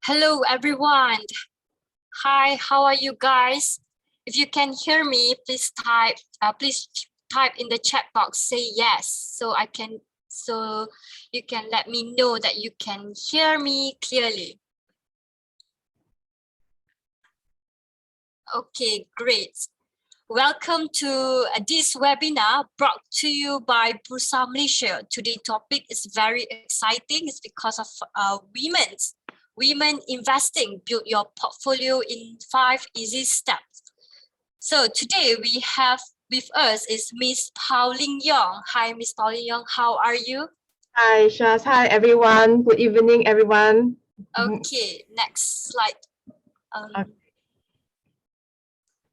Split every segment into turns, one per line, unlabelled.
Hello everyone. Hi, how are you guys? If you can hear me, please type in the chat box, say yes, so you can let me know that you can hear me clearly. Okay, great. Welcome to this webinar brought to you by Bursa Malaysia. Today's topic is very exciting. It's because of women investing. Build your portfolio in 5 easy steps. So today we have with us is Miss Pauline Yong. Hi, Miss Pauline Yong. How are you?
Hi, Shaz. Hi, everyone. Good evening, everyone.
Okay, next slide.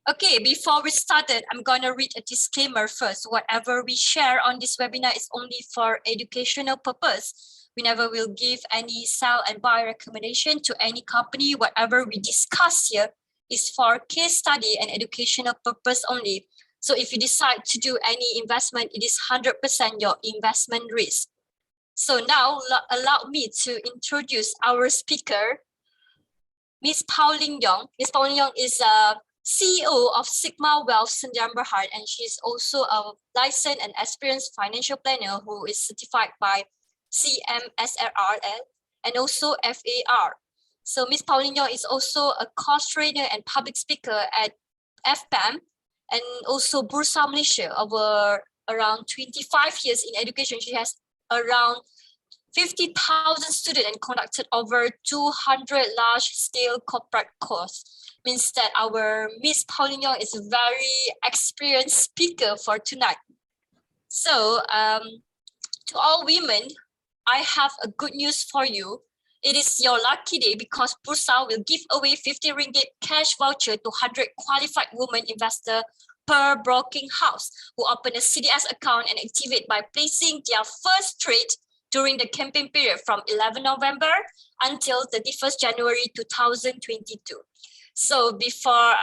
Okay, before we started, I'm going to read a disclaimer first. Whatever we share on this webinar is only for educational purpose. We never will give any sell and buy recommendation to any company. Whatever we discuss here is for case study and educational purpose only. So if you decide to do any investment, it is 100% your investment risk. So now allow me to introduce our speaker, Miss Pauline Yong. Miss Pauline Yong is a CEO of Sigma Wealth Sdn Bhd, and she's also a licensed and experienced financial planner who is certified by CMSRR and also FAR. So Ms. Pauline Yong is also a course trainer and public speaker at FPAM and also Bursa Malaysia. Over around 25 years in education, she has around 50,000 students and conducted over 200 large-scale corporate courses. Means that our Miss Pauline Yong is a very experienced speaker for tonight. So to all women, I have a good news for you. It is your lucky day because Bursa will give away 50 ringgit cash voucher to 100 qualified women investor per broking house who open a CDS account and activate by placing their first trade during the campaign period from 11 November until 31st January 2022. So before,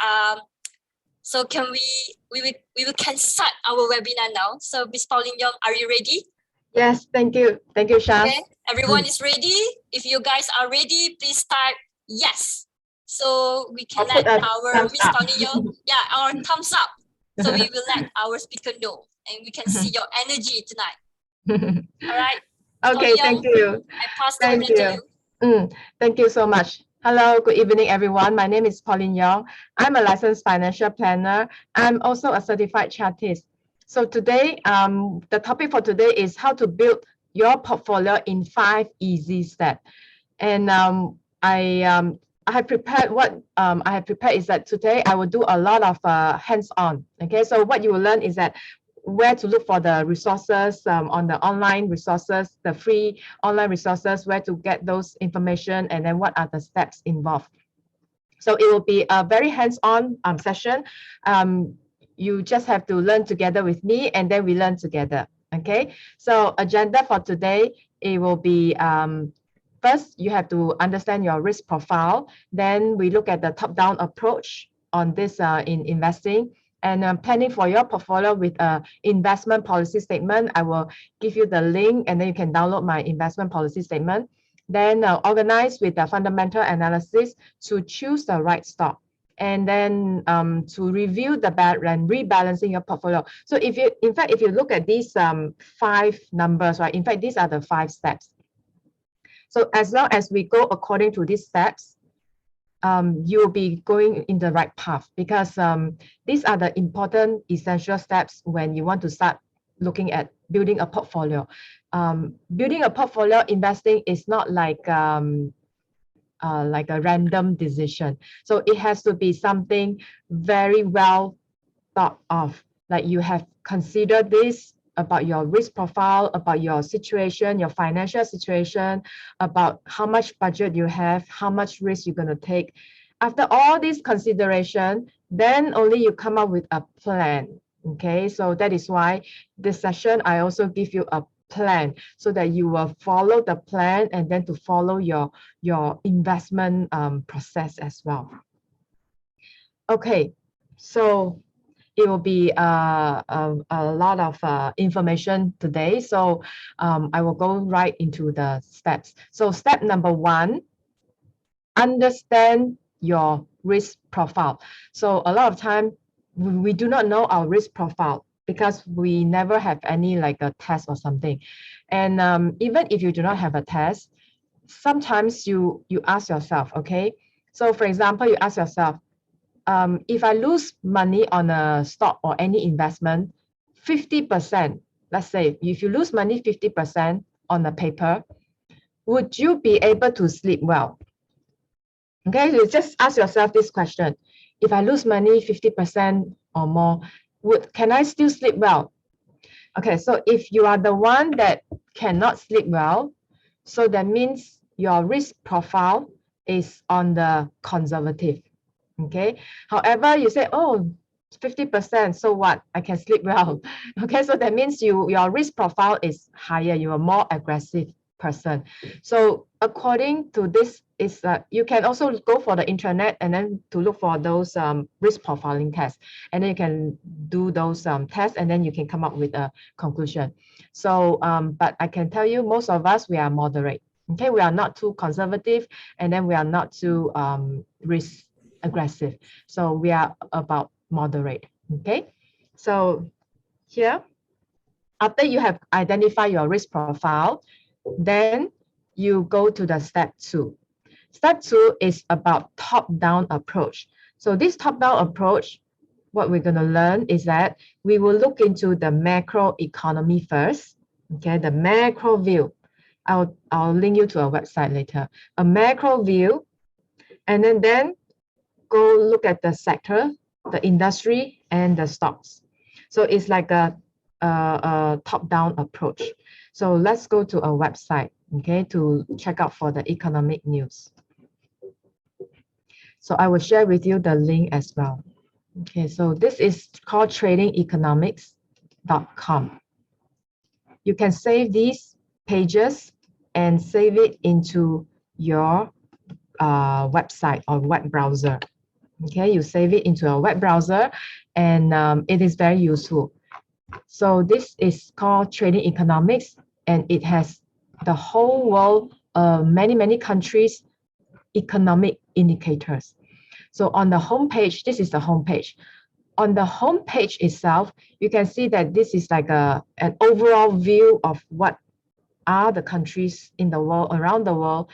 so can we can start our webinar now. So Ms. Pauline Yong, are you ready?
Yes, thank you. Thank you, Shaz.
Okay, everyone is ready. If you guys are ready, please type yes. So we can let our Ms. Pauline Yong, our thumbs up. So we will let our speaker know and we can see your energy tonight. All right.
Okay, thank you.
I pass the over to
you. Thank you so much. Hello, good evening, everyone. My name is Pauline Yong. I'm a licensed financial planner. I'm also a certified chartist. So today, the topic for today is how to build your portfolio in 5 easy steps. And I have prepared what I have prepared is that today I will do a lot of hands-on. Okay, so what you will learn is that where to look for the resources on the online resources, the free online resources, where to get those information, and then what are the steps involved. So it will be a very hands-on session. You just have to learn together with me, and then we learn together. Okay, so agenda for today, it will be first, you have to understand your risk profile. Then we look at the top-down approach on this in investing. And planning for your portfolio with an investment policy statement. I will give you the link and then you can download my investment policy statement. Then organize with the fundamental analysis to choose the right stock. And then to review the and rebalancing your portfolio. So if you, in fact, if you look at these 5 numbers, right? In fact, these are the 5 steps. So as long as we go according to these steps, you will be going in the right path because these are the important essential steps when you want to start looking at building a portfolio. Building a portfolio investing is not like a random decision. So it has to be something very well thought of. Like you have considered this about your risk profile, about your situation, your financial situation, about how much budget you have, how much risk you're going to take. After all this consideration, then only you come up with a plan. Okay, so that is why this session, I also give you a plan so that you will follow the plan and then to follow your investment process as well. Okay, so it will be a lot of information today. So I will go right into the steps. So step number 1, understand your risk profile. So a lot of time we do not know our risk profile because we never have any like a test or something. And even if you do not have a test, sometimes you ask yourself, okay, so for example, you ask yourself, if I lose money on a stock or any investment, 50%, let's say if you lose money 50% on a paper, would you be able to sleep well? Okay, you just ask yourself this question. If I lose money 50% or more, can I still sleep well? Okay, so if you are the one that cannot sleep well, so that means your risk profile is on the conservative. Okay, however, you say, oh, 50%, so what? I can sleep well. Okay, so that means your risk profile is higher, you are more aggressive person. So according to this, is you can also go for the internet and then to look for those risk profiling tests, and then you can do those tests, and then you can come up with a conclusion. So but I can tell you, most of us, we are moderate. Okay, we are not too conservative, and then we are not too risk aggressive. So we are about moderate. Okay, so here, after you have identified your risk profile, then you go to the step 2. Step 2 is about top-down approach. So this top-down approach, what we're going to learn is that we will look into the macro economy first. Okay, the macro view. I'll link you to a website later. A macro view, and then go look at the sector, the industry, and the stocks. So it's like a top-down approach. So let's go to a website, okay, to check out for the economic news. So I will share with you the link as well. Okay, so this is called tradingeconomics.com. You can save these pages and save it into your website or web browser. Okay, you save it into a web browser, and it is very useful. So this is called Trading Economics, and it has the whole world, many countries' economic indicators. So on the homepage, this is the homepage. On the homepage itself, you can see that this is like an overall view of what are the countries in the world, around the world,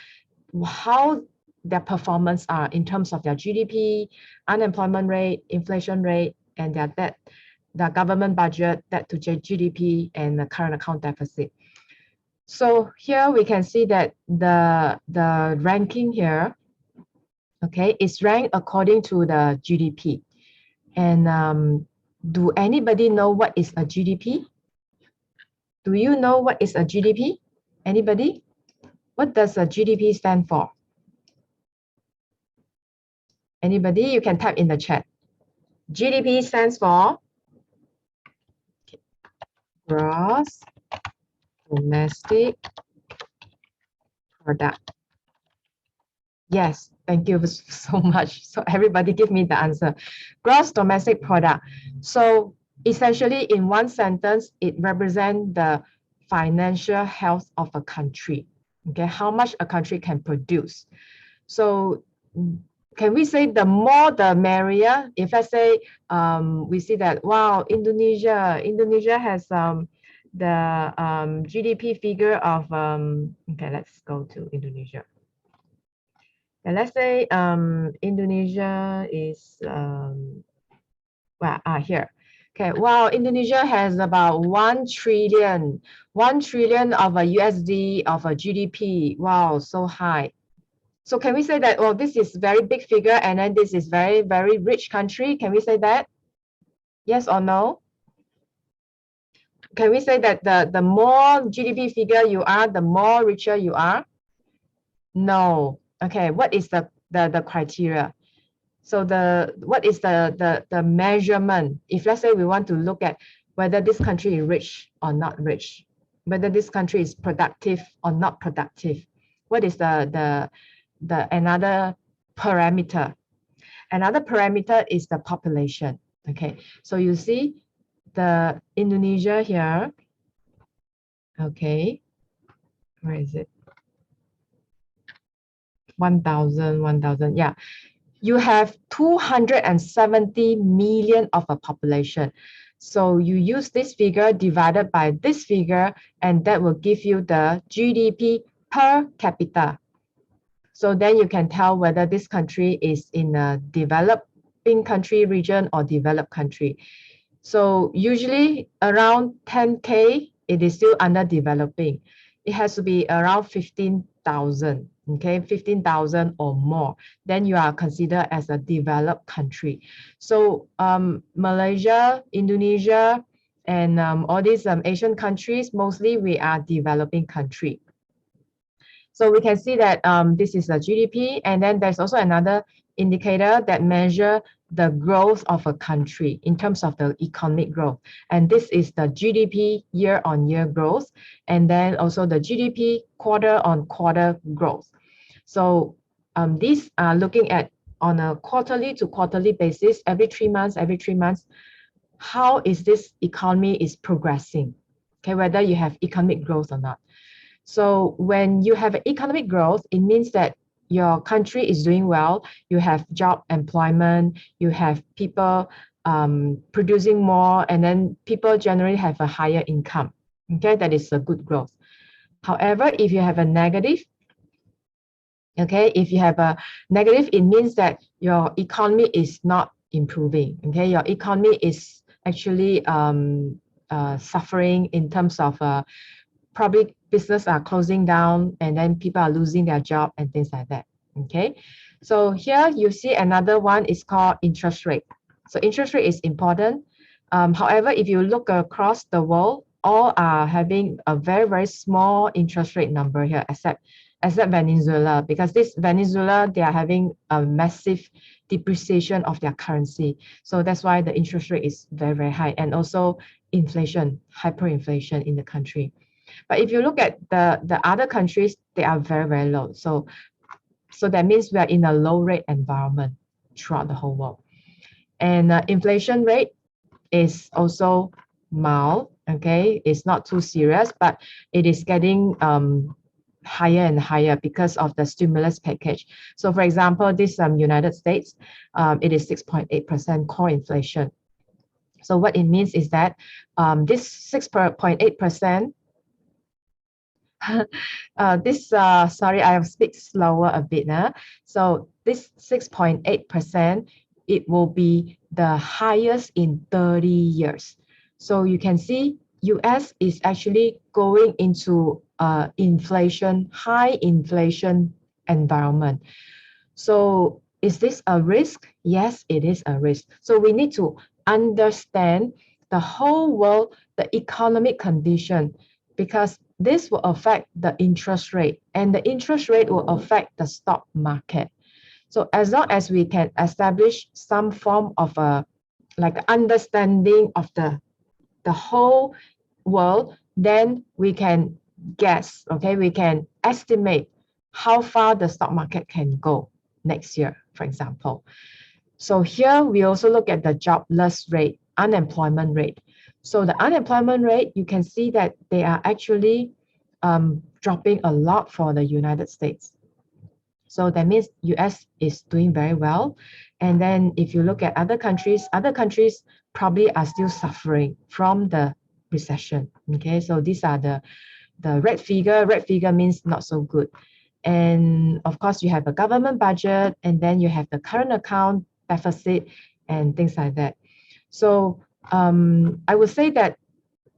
how their performance are in terms of their GDP, unemployment rate, inflation rate, and their debt, the government budget, debt to GDP, and the current account deficit. So here we can see that the ranking here, okay, is ranked according to the GDP. And do anybody know what is a GDP? Do you know what is a GDP? Anybody? What does a GDP stand for? Anybody? You can type in the chat. GDP stands for gross domestic product. Yes, thank you so much. So everybody give me the answer. Gross domestic product. So essentially in one sentence, it represents the financial health of a country. Okay, how much a country can produce. So can we say the more the merrier? If let's say we see that, wow, Indonesia has the GDP figure of okay, let's go to Indonesia. And let's say Indonesia is here. Okay, wow, Indonesia has about 1 trillion of a USD of a GDP. Wow, so high. So can we say that, oh, this is very big figure, and then this is very rich country? Can we say that? Yes or no? Can we say that the more GDP figure you are, the more richer you are? No. Okay, what is the criteria? So what is the measurement? If let's say we want to look at whether this country is rich or not rich, whether this country is productive or not productive, what is the another parameter? Another parameter is the population. Okay, so you see the Indonesia here. Okay, where is it? 1,000, yeah. You have 270 million of a population. So you use this figure divided by this figure, and that will give you the GDP per capita. So then you can tell whether this country is in a developing country region or developed country. So usually around 10K, it is still under developing. It has to be around 15,000, okay, 15,000 or more. Then you are considered as a developed country. So Malaysia, Indonesia, and all these Asian countries, mostly we are developing country. So we can see that this is a GDP, and then there's also another indicator that measure the growth of a country in terms of the economic growth. And this is the GDP year-on-year growth, and then also the GDP quarter-on-quarter growth. So these are looking at on a quarterly to quarterly basis, every 3 months, how is this economy is progressing, okay, whether you have economic growth or not. So when you have economic growth, it means that your country is doing well. You have job employment, you have people producing more, and then people generally have a higher income. Okay, that is a good growth. However, if you have a negative, okay, if you have a negative, it means that your economy is not improving. Okay, your economy is actually suffering in terms of probably business are closing down, and then people are losing their job and things like that. Okay, so here you see another one is called interest rate. So interest rate is important. However, if you look across the world, all are having a very, very small interest rate number here, except Venezuela, because this Venezuela, they are having a massive depreciation of their currency. So that's why the interest rate is very, very high, and also inflation, hyperinflation in the country. But if you look at the other countries, they are very, very low. So that means we are in a low rate environment throughout the whole world. And inflation rate is also mild, okay? It's not too serious, but it is getting higher and higher because of the stimulus package. So for example, this United States, it is 6.8% core inflation. So what it means is that this 6.8%, sorry, I speak slower a bit. So this 6.8%, it will be the highest in 30 years. So you can see US is actually going into high inflation environment. So is this a risk? Yes, it is a risk. So we need to understand the whole world, the economic condition, because this will affect the interest rate, and the interest rate will affect the stock market. So as long as we can establish some form of like understanding of the whole world, then we can guess, okay, we can estimate how far the stock market can go next year, for example. So here we also look at the jobless rate, unemployment rate. So the unemployment rate, you can see that they are actually dropping a lot for the United States. So that means US is doing very well. And then if you look at other countries probably are still suffering from the recession. Okay, so these are the red figure. Red figure means not so good. And of course, you have a government budget, and then you have the current account deficit and things like that. So I would say that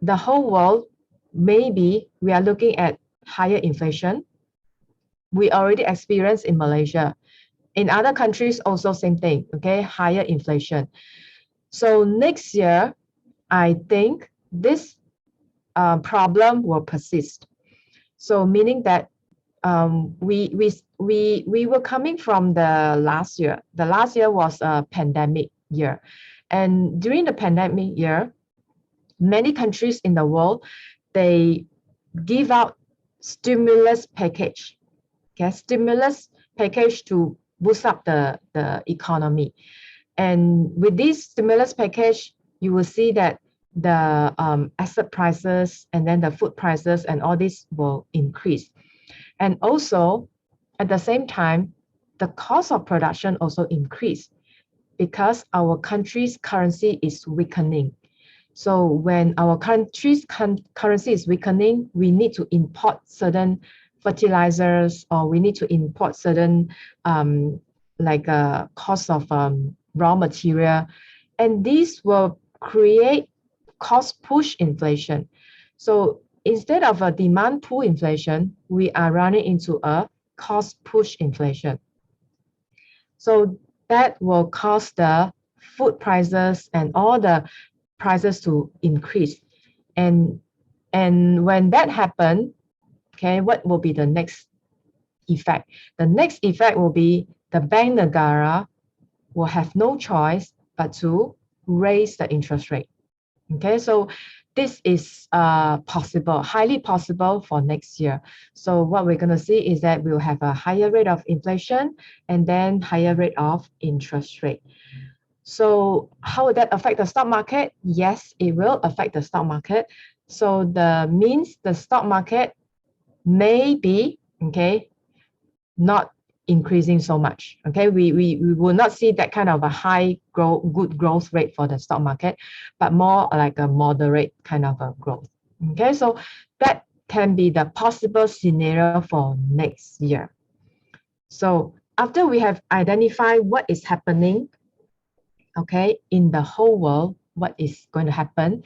the whole world, maybe we are looking at higher inflation. We already experienced in Malaysia. In other countries, also same thing, okay, higher inflation. So next year, I think this problem will persist. So meaning that we were coming from the last year. The last year was a pandemic year. And during the pandemic year, many countries in the world, they give out stimulus package. Okay, stimulus package to boost up the economy. And with this stimulus package, you will see that the asset prices and then the food prices and all this will increase. And also, At the same time, the cost of production also increased because our country's currency is weakening. So when our country's currency is weakening, we need to import certain fertilizers, or we need to import certain cost of raw material, and these will create cost push inflation. So instead of a demand pull inflation, we are running into a cost push inflation. So that will cause the food prices and all the prices to increase. And when that happens, okay, what will be the next effect? The next effect will be the Bank Negara will have no choice but to raise the interest rate. Okay, so this is possible, highly possible for next year. So what we're going to see is that we'll have a higher rate of inflation and then higher rate of interest rate. So how will that affect the stock market? Yes, it will affect the stock market. So the means the stock market may be, okay, not increasing so much. Okay, we will not see that kind of a high good growth rate for the stock market, but more like a moderate kind of a growth. Okay, so that can be the possible scenario for next year. So after we have identified what is happening, okay, in the whole world, what is going to happen,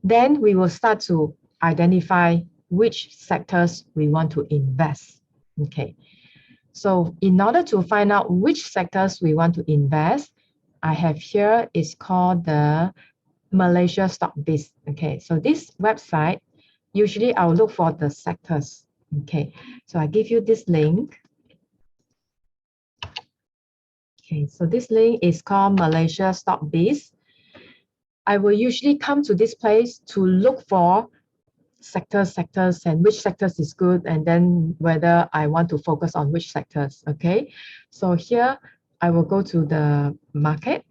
then we will start to identify which sectors we want to invest. Okay. So in order to find out which sectors we want to invest, I have here is called the Malaysia Stock Biz. Okay, so this website, usually I'll look for the sectors. Okay, so I give you this link. Okay, so this link is called Malaysia Stock Biz. I will usually come to this place to look for sectors and which sectors is good, and then whether I want to focus on which sectors. Okay, so here I will go to the market.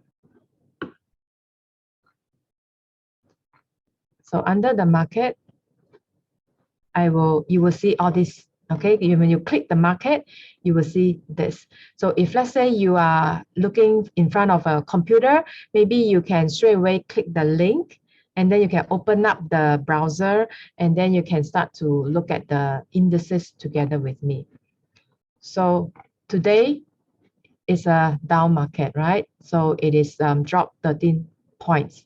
So under the market, you will see all this. Okay, when you click the market, you will see this. So if let's say you are looking in front of a computer, maybe you can straight away click the link, and then you can open up the browser, and then you can start to look at the indices together with me. So today is a down market, right? So it is dropped 13 points.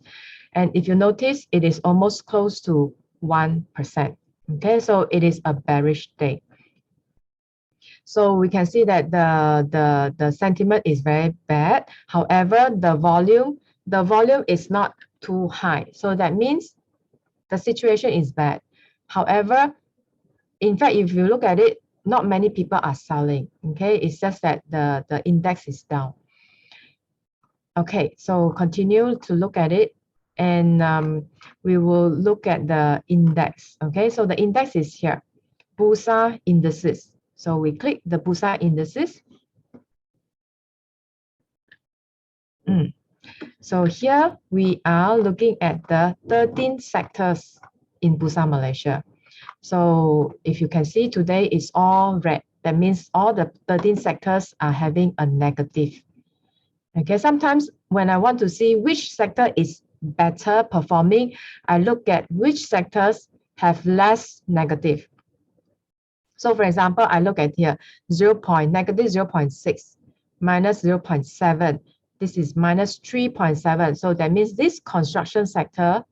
And if you notice, it is almost close to 1%. Okay, so it is a bearish day. So we can see that the sentiment is very bad. However, the volume is not too high. So that means the situation is bad. However, in fact, if you look at it, not many people are selling. Okay, it's just that the index is down. Okay, so continue to look at it, and we will look at the index. Okay, so the index is here, Bursa indices. So we click the Bursa indices. So here we are looking at the 13 sectors in Bursa Malaysia. So if you can see, today is all red. That means all the 13 sectors are having a negative. Okay, sometimes when I want to see which sector is better performing, I look at which sectors have less negative. So for example, I look at here, negative 0.6, minus 0.7. This is minus 3.7. So that means this construction sector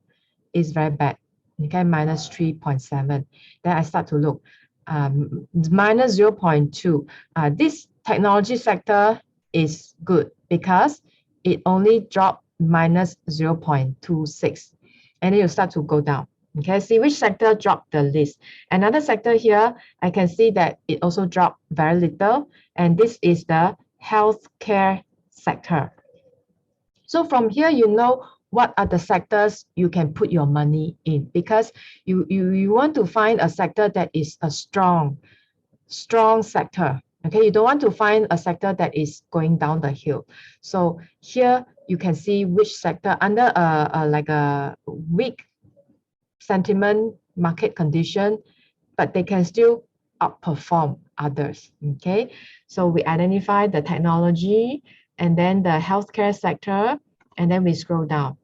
is very bad. Okay, minus 3.7. Then I start to look, minus 0.2. This technology sector is good because it only dropped minus 0.26. And then you start to go down. Okay, see which sector dropped the least. Another sector here, I can see that it also dropped very little. And this is the healthcare sector. So from here, you know what are the sectors you can put your money in, because you want to find a sector that is a strong sector. Okay, you don't want to find a sector that is going down the hill. So here you can see which sector under like a weak sentiment market condition, but they can still outperform others. Okay, so we identify the technology and then the healthcare sector, and then we scroll down.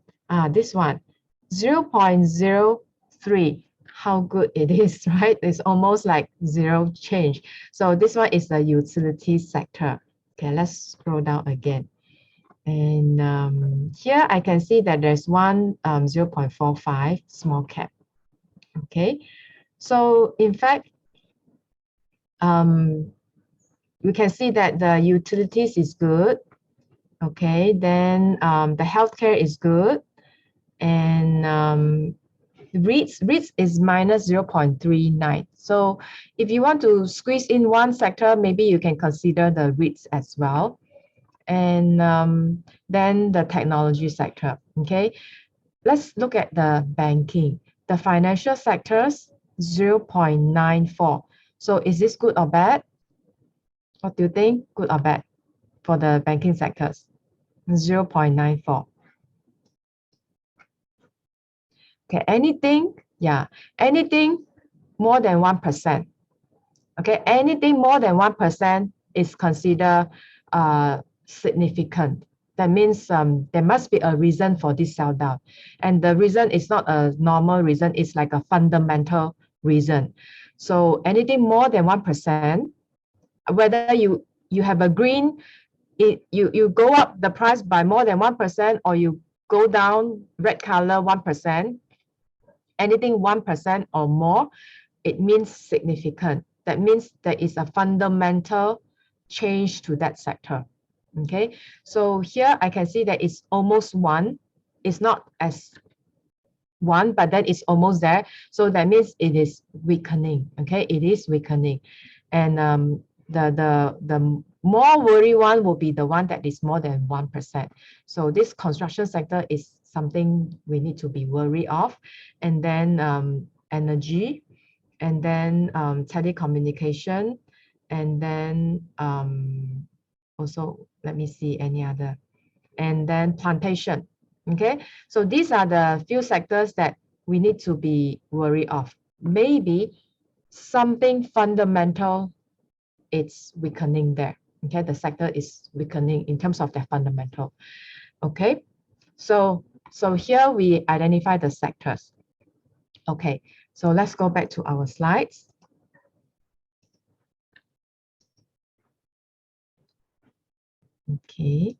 This one, 0.03. How good it is, right? It's almost like zero change. So this one is the utility sector. Okay, let's scroll down again. And here I can see that there's one 0.45 small cap. Okay, so in fact, we can see that the utilities is good. Okay, then the healthcare is good, and REITs is minus 0.39. So if you want to squeeze in one sector, maybe you can consider the REITs as well. And then the technology sector. Okay, let's look at the banking. The financial sectors, 0.94. So is this good or bad? What do you think? Good or bad for the banking sectors? 0.94. Okay, anything more than 1%. Okay, anything more than 1% is considered significant. That means there must be a reason for this sell down. And the reason is not a normal reason, it's like a fundamental reason. So anything more than 1%, whether you have a green, you go up the price by more than 1%, or you go down red color 1%, anything 1% or more, it means significant. That means there is a fundamental change to that sector. Okay, so here I can see that it's almost 1. It's not as 1, but then it's almost there. So that means it is weakening. Okay, it is weakening. And the more worry one will be the one that is more than 1%. So this construction sector is something we need to be worried of. And then energy, and then telecommunication, and then also, let me see any other, and then plantation. Okay, so these are the few sectors that we need to be worried of. Maybe something fundamental, it's weakening there. Okay, the sector is weakening in terms of the fundamental. Okay, so here we identify the sectors. Okay, so let's go back to our slides. Okay,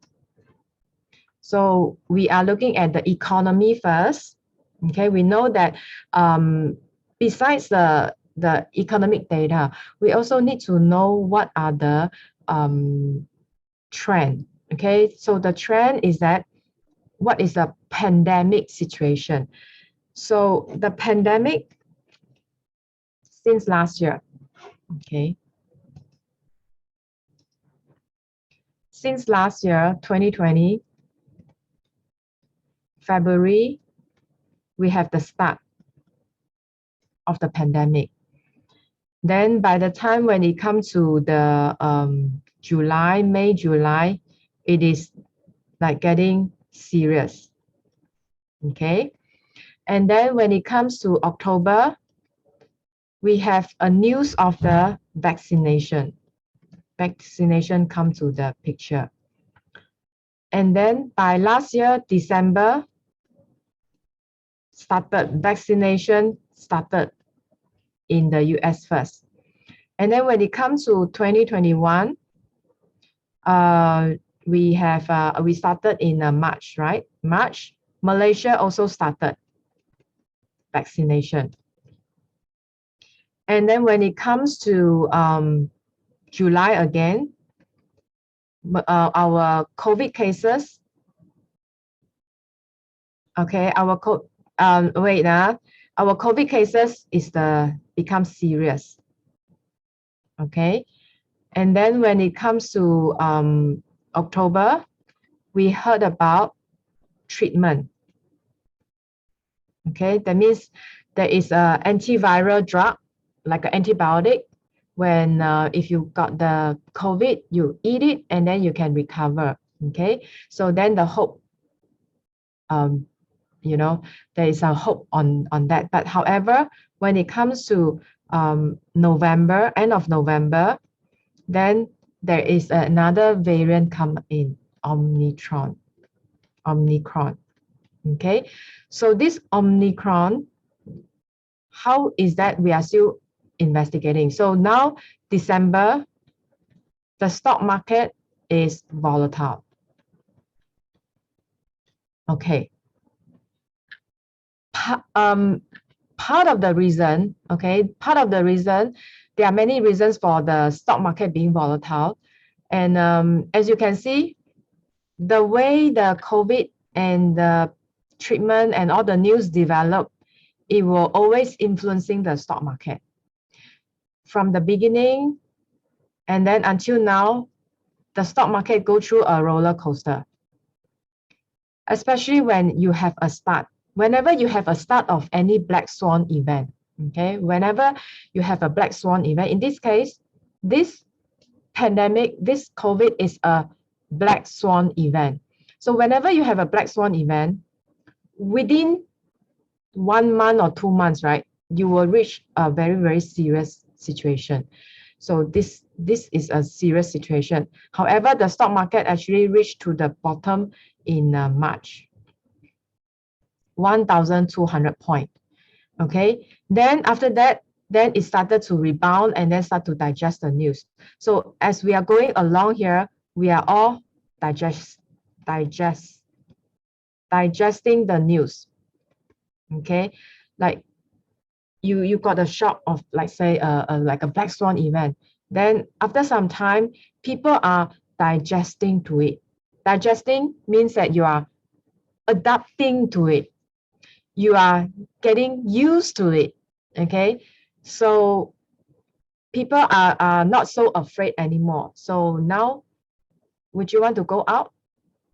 so we are looking at the economy first. Okay, we know that besides the economic data, we also need to know what are the trend. Okay, so the trend is that what is the pandemic situation? So the pandemic since last year, okay, since last year, 2020, February, we have the start of the pandemic. Then by the time when it comes to the July, May, July, it is like getting serious. Okay. And then when it comes to October, we have a news of the vaccination. Vaccination come to the picture. And then by last year, December, vaccination started in the US first. And then when it comes to 2021, we started in March, right? March, Malaysia also started vaccination. And then when it comes to July again, our COVID cases, okay, our COVID cases become serious. Okay, and then when it comes to October, we heard about treatment. Okay, that means there is an antiviral drug, like an antibiotic. When if you got the COVID, you eat it and then you can recover. Okay, so then the hope, you know, there is a hope on that. But however, when it comes to November, end of November, Then there is another variant come in, Omicron. Okay, so this Omicron, how is that we are still investigating? So now December, the stock market is volatile. Okay. Part of the reason, there are many reasons for the stock market being volatile. And as you can see, the way the COVID and the treatment and all the news develop, it will always influencing the stock market. From the beginning and then until now, the stock market go through a roller coaster. Especially when you have a start. Whenever you have a start of any black swan event, okay? Whenever you have a black swan event, in this case, this pandemic, this COVID is a black swan event. So whenever you have a black swan event, within 1 month or 2 months, right, you will reach a very, very serious situation. So this is a serious situation. However, the stock market actually reached to the bottom in March, 1,200 point. Okay, then after that, then it started to rebound and then start to digest the news. So as we are going along here, we are all digesting the news. Okay, like you got a shock of, like, say like a black swan event. Then after some time, people are digesting to it. Digesting means that you are adapting to it. You are getting used to it. Okay, so people are not so afraid anymore. So now, would you want to go out?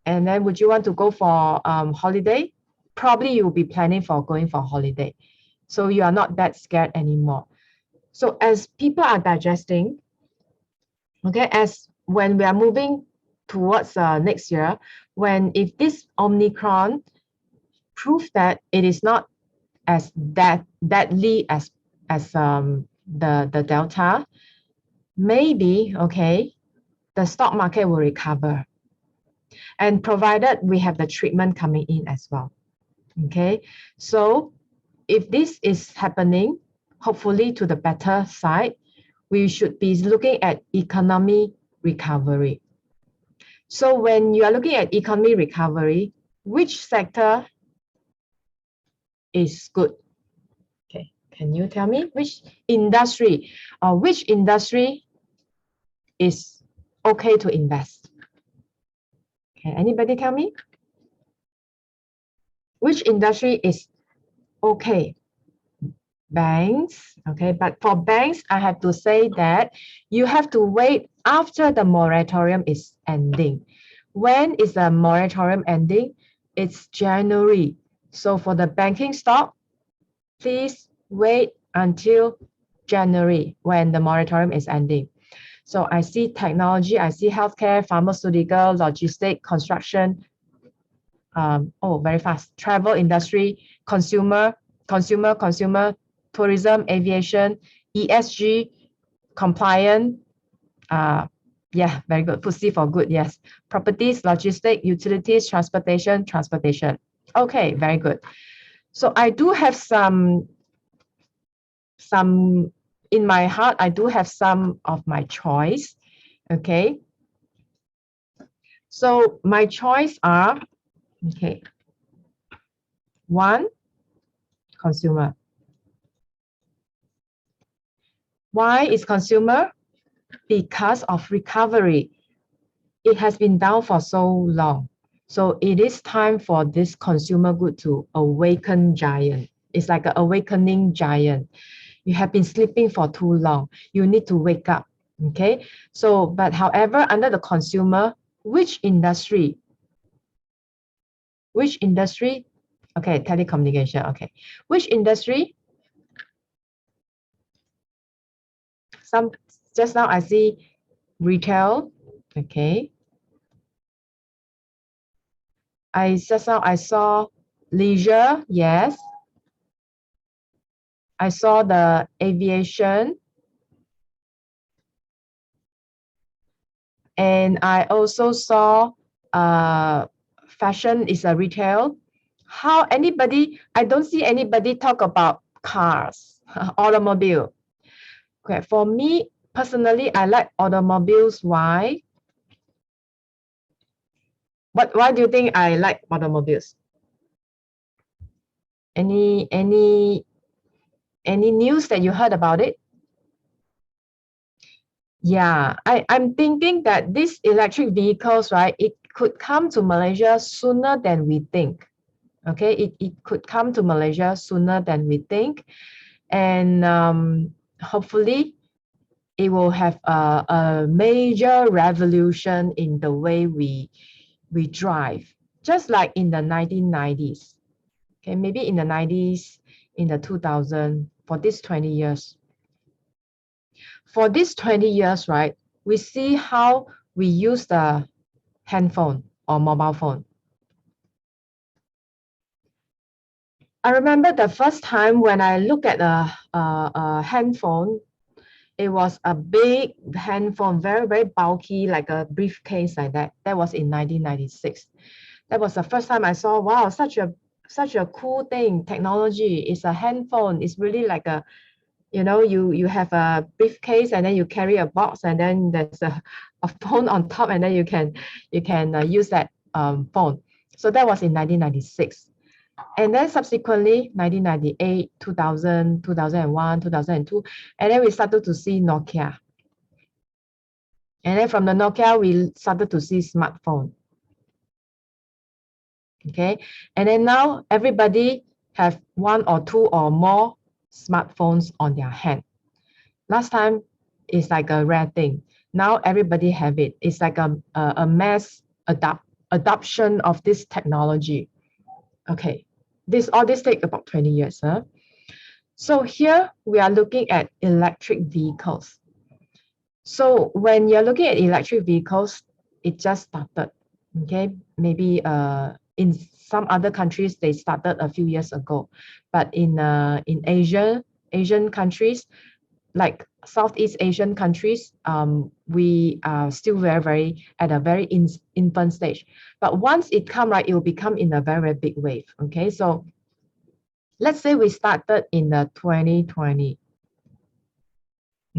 And then would you want to go for holiday? Probably you'll be planning for going for holiday. So you are not that scared anymore. So as people are digesting, okay, as when we are moving towards next year, when if this Omicron proves that it is not as deadly as the Delta, maybe, okay, the stock market will recover. And provided we have the treatment coming in as well. Okay, so if this is happening, hopefully to the better side, we should be looking at economy recovery. So when you are looking at economy recovery, which sector is good? Okay, can you tell me which industry is okay to invest? Can anybody tell me? Which industry is okay? Banks, okay, but for banks, I have to say that you have to wait after the moratorium is ending. When is the moratorium ending? It's January. So for the banking stock, please wait until January when the moratorium is ending. So I see technology, I see healthcare, pharmaceutical, logistic, construction, very fast, travel industry, consumer, tourism, aviation, ESG, compliant, yeah, very good. Put C for good, yes. Properties, logistics, utilities, transportation. Okay, very good. So I do have some in my heart, I do have some of my choice. Okay. So my choice are, okay, 1, consumer. Why is consumer? Because of recovery. It has been down for so long. So it is time for this consumer good to awaken giant. It's like an awakening giant. You have been sleeping for too long. You need to wake up. Okay. So, but however, under the consumer, which industry? Okay, telecommunication. Okay. Which industry? Just now I see retail. Okay. Just now I saw leisure. Yes. I saw the aviation. And I also saw fashion is a retail. I don't see anybody talk about cars, automobile. Okay, for me personally, I like automobiles. Why? Why do you think I like automobiles? Any news that you heard about it? Yeah, I'm thinking that these electric vehicles, right, it could come to Malaysia sooner than we think. Okay, it could come to Malaysia sooner than we think. And hopefully it will have a major revolution in the way we drive, just like in the 1990s. Okay, maybe in the 90s, in the 2000s, for these 20 years. For these 20 years, right, we see how we use the handphone or mobile phone. I remember the first time when I look at a handphone, it was a big handphone, very, very bulky, like a briefcase like that. That was in 1996. That was the first time I saw, wow, such a cool thing, technology. It's a handphone. It's really like a, you have a briefcase and then you carry a box and then there's a phone on top and then you can use that phone. So that was in 1996. And then subsequently 1998, 2000, 2001, 2002, and then we started to see Nokia. And then from the Nokia, we started to see smartphone. Okay, and then now everybody have one or two or more smartphones on their hand. Last time it's like a rare thing. Now everybody have it. It's like a mass adoption of this technology. Okay, all this take about 20 years. Huh? So here we are looking at electric vehicles. So when you're looking at electric vehicles, it just started. Okay, maybe in some other countries they started a few years ago, but in Asian countries, like Southeast Asian countries, we are still very at a very infant stage. But once it come, right, it will become in a very big wave. Okay, so let's say we started in the 2020.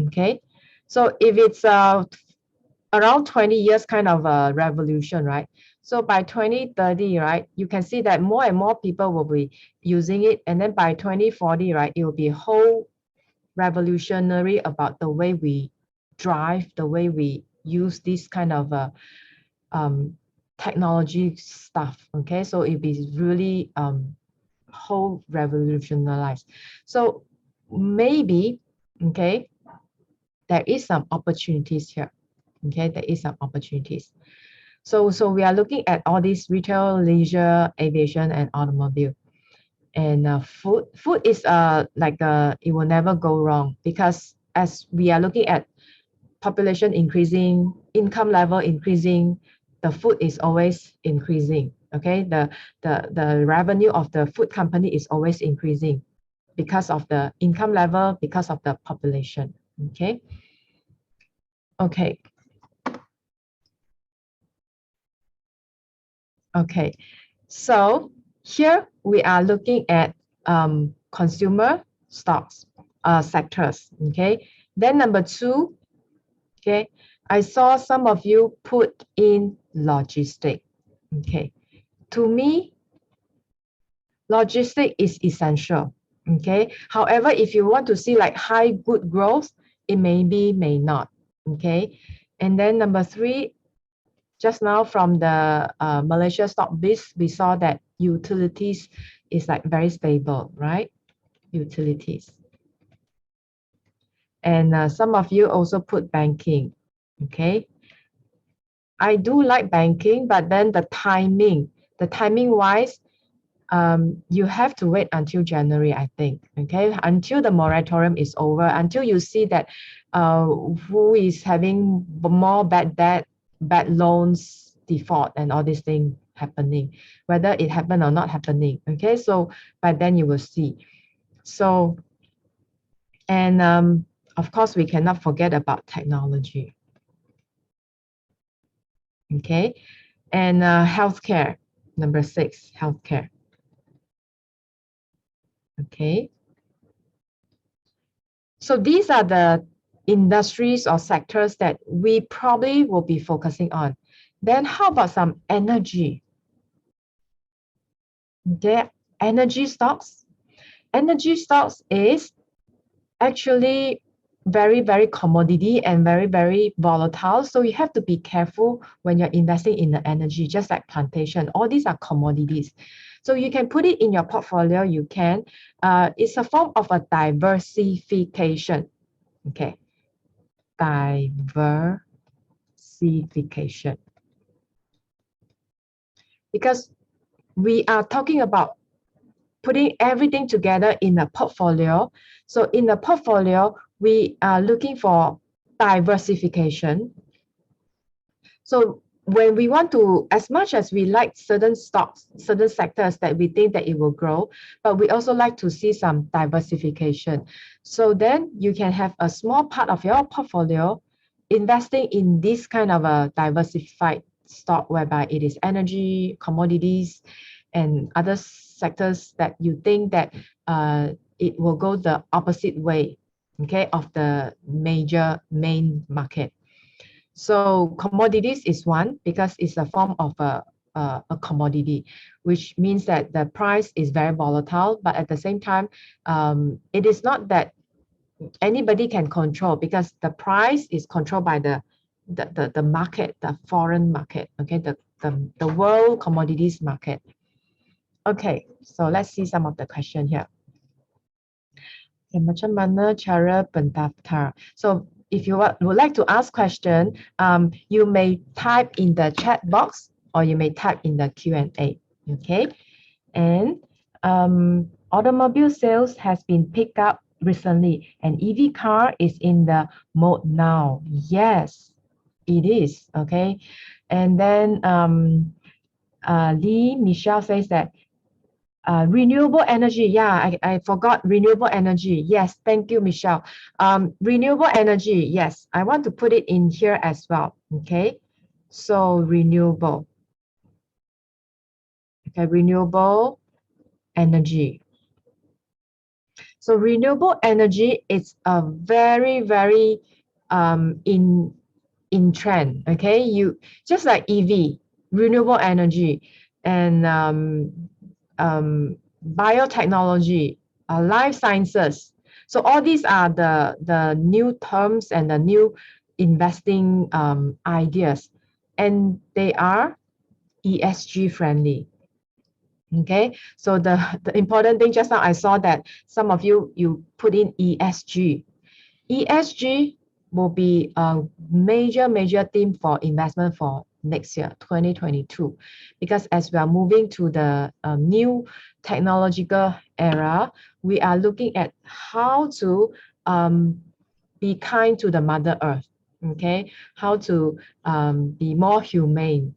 Okay, so if it's around 20 years kind of a revolution, right? So by 2030, right, you can see that more and more people will be using it. And then by 2040, right, it will be whole revolutionary about the way we drive, the way we use this kind of technology stuff. Okay, so it be really whole revolutionized. So maybe, okay, there is some opportunities here. Okay, there is some opportunities. So we are looking at all these retail, leisure, aviation, and automobile. And food is it will never go wrong, because as we are looking at population increasing, income level increasing, the food is always increasing. Okay, the revenue of the food company is always increasing because of the income level, because of the population. Okay. Okay. Okay. So here we are looking at consumer stocks sectors. Okay. Then number 2, okay, I saw some of you put in logistic. Okay. To me, logistic is essential. Okay. However, if you want to see like high good growth, it may not. Okay. And then number 3, just now from the Malaysia stock biz, we saw that utilities is like very stable, right? Utilities. And some of you also put banking. Okay. I do like banking, but then the timing wise, you have to wait until January, I think. Okay, until the moratorium is over, until you see that who is having more bad debt, bad loans, default, and all these things happening, whether it happened or not happening. Okay, so by then you will see. So, and of course, we cannot forget about technology. Okay, and healthcare, number 6, healthcare. Okay, so these are the industries or sectors that we probably will be focusing on. Then how about some energy? Okay, energy stocks. Energy stocks is actually very, very commodity and very, very volatile. So you have to be careful when you're investing in the energy, just like plantation. All these are commodities. So you can put it in your portfolio, you can. It's a form of a diversification. Okay, diversification. Because we are talking about putting everything together in a portfolio. So in the portfolio, we are looking for diversification. So when we want to, as much as we like certain stocks, certain sectors that we think that it will grow, but we also like to see some diversification. So then you can have a small part of your portfolio investing in this kind of a diversified stock whereby it is energy, commodities, and other sectors that you think that it will go the opposite way, okay, of the major main market. So commodities is one because it's a form of a commodity, which means that the price is very volatile, but at the same time, it is not that anybody can control because the price is controlled by the market, the foreign market, okay, the world commodities market. Okay, so let's see some of the question here. Okay, macam mana cara pendaftar? So if you would like to ask question, you may type in the chat box or you may type in the Q&A. Okay, and automobile sales has been picked up recently, and EV car is in the mode now. Yes, it is. Okay, and then Lee Michelle says that renewable energy. Yeah, I forgot renewable energy. Yes, thank you, Michelle. Renewable energy. Yes, I want to put it in here as well. Okay, so renewable. Okay, renewable energy. So renewable energy is a very, very in trend. Okay, you just like EV, renewable energy, and biotechnology, life sciences. So all these are the new terms and the new investing ideas, and they are ESG friendly. Okay, so the important thing just now I saw that some of you put in ESG. ESG will be a major theme for investment for next year, 2022, because as we are moving to the new technological era, we are looking at how to be kind to the Mother Earth, okay? How to be more humane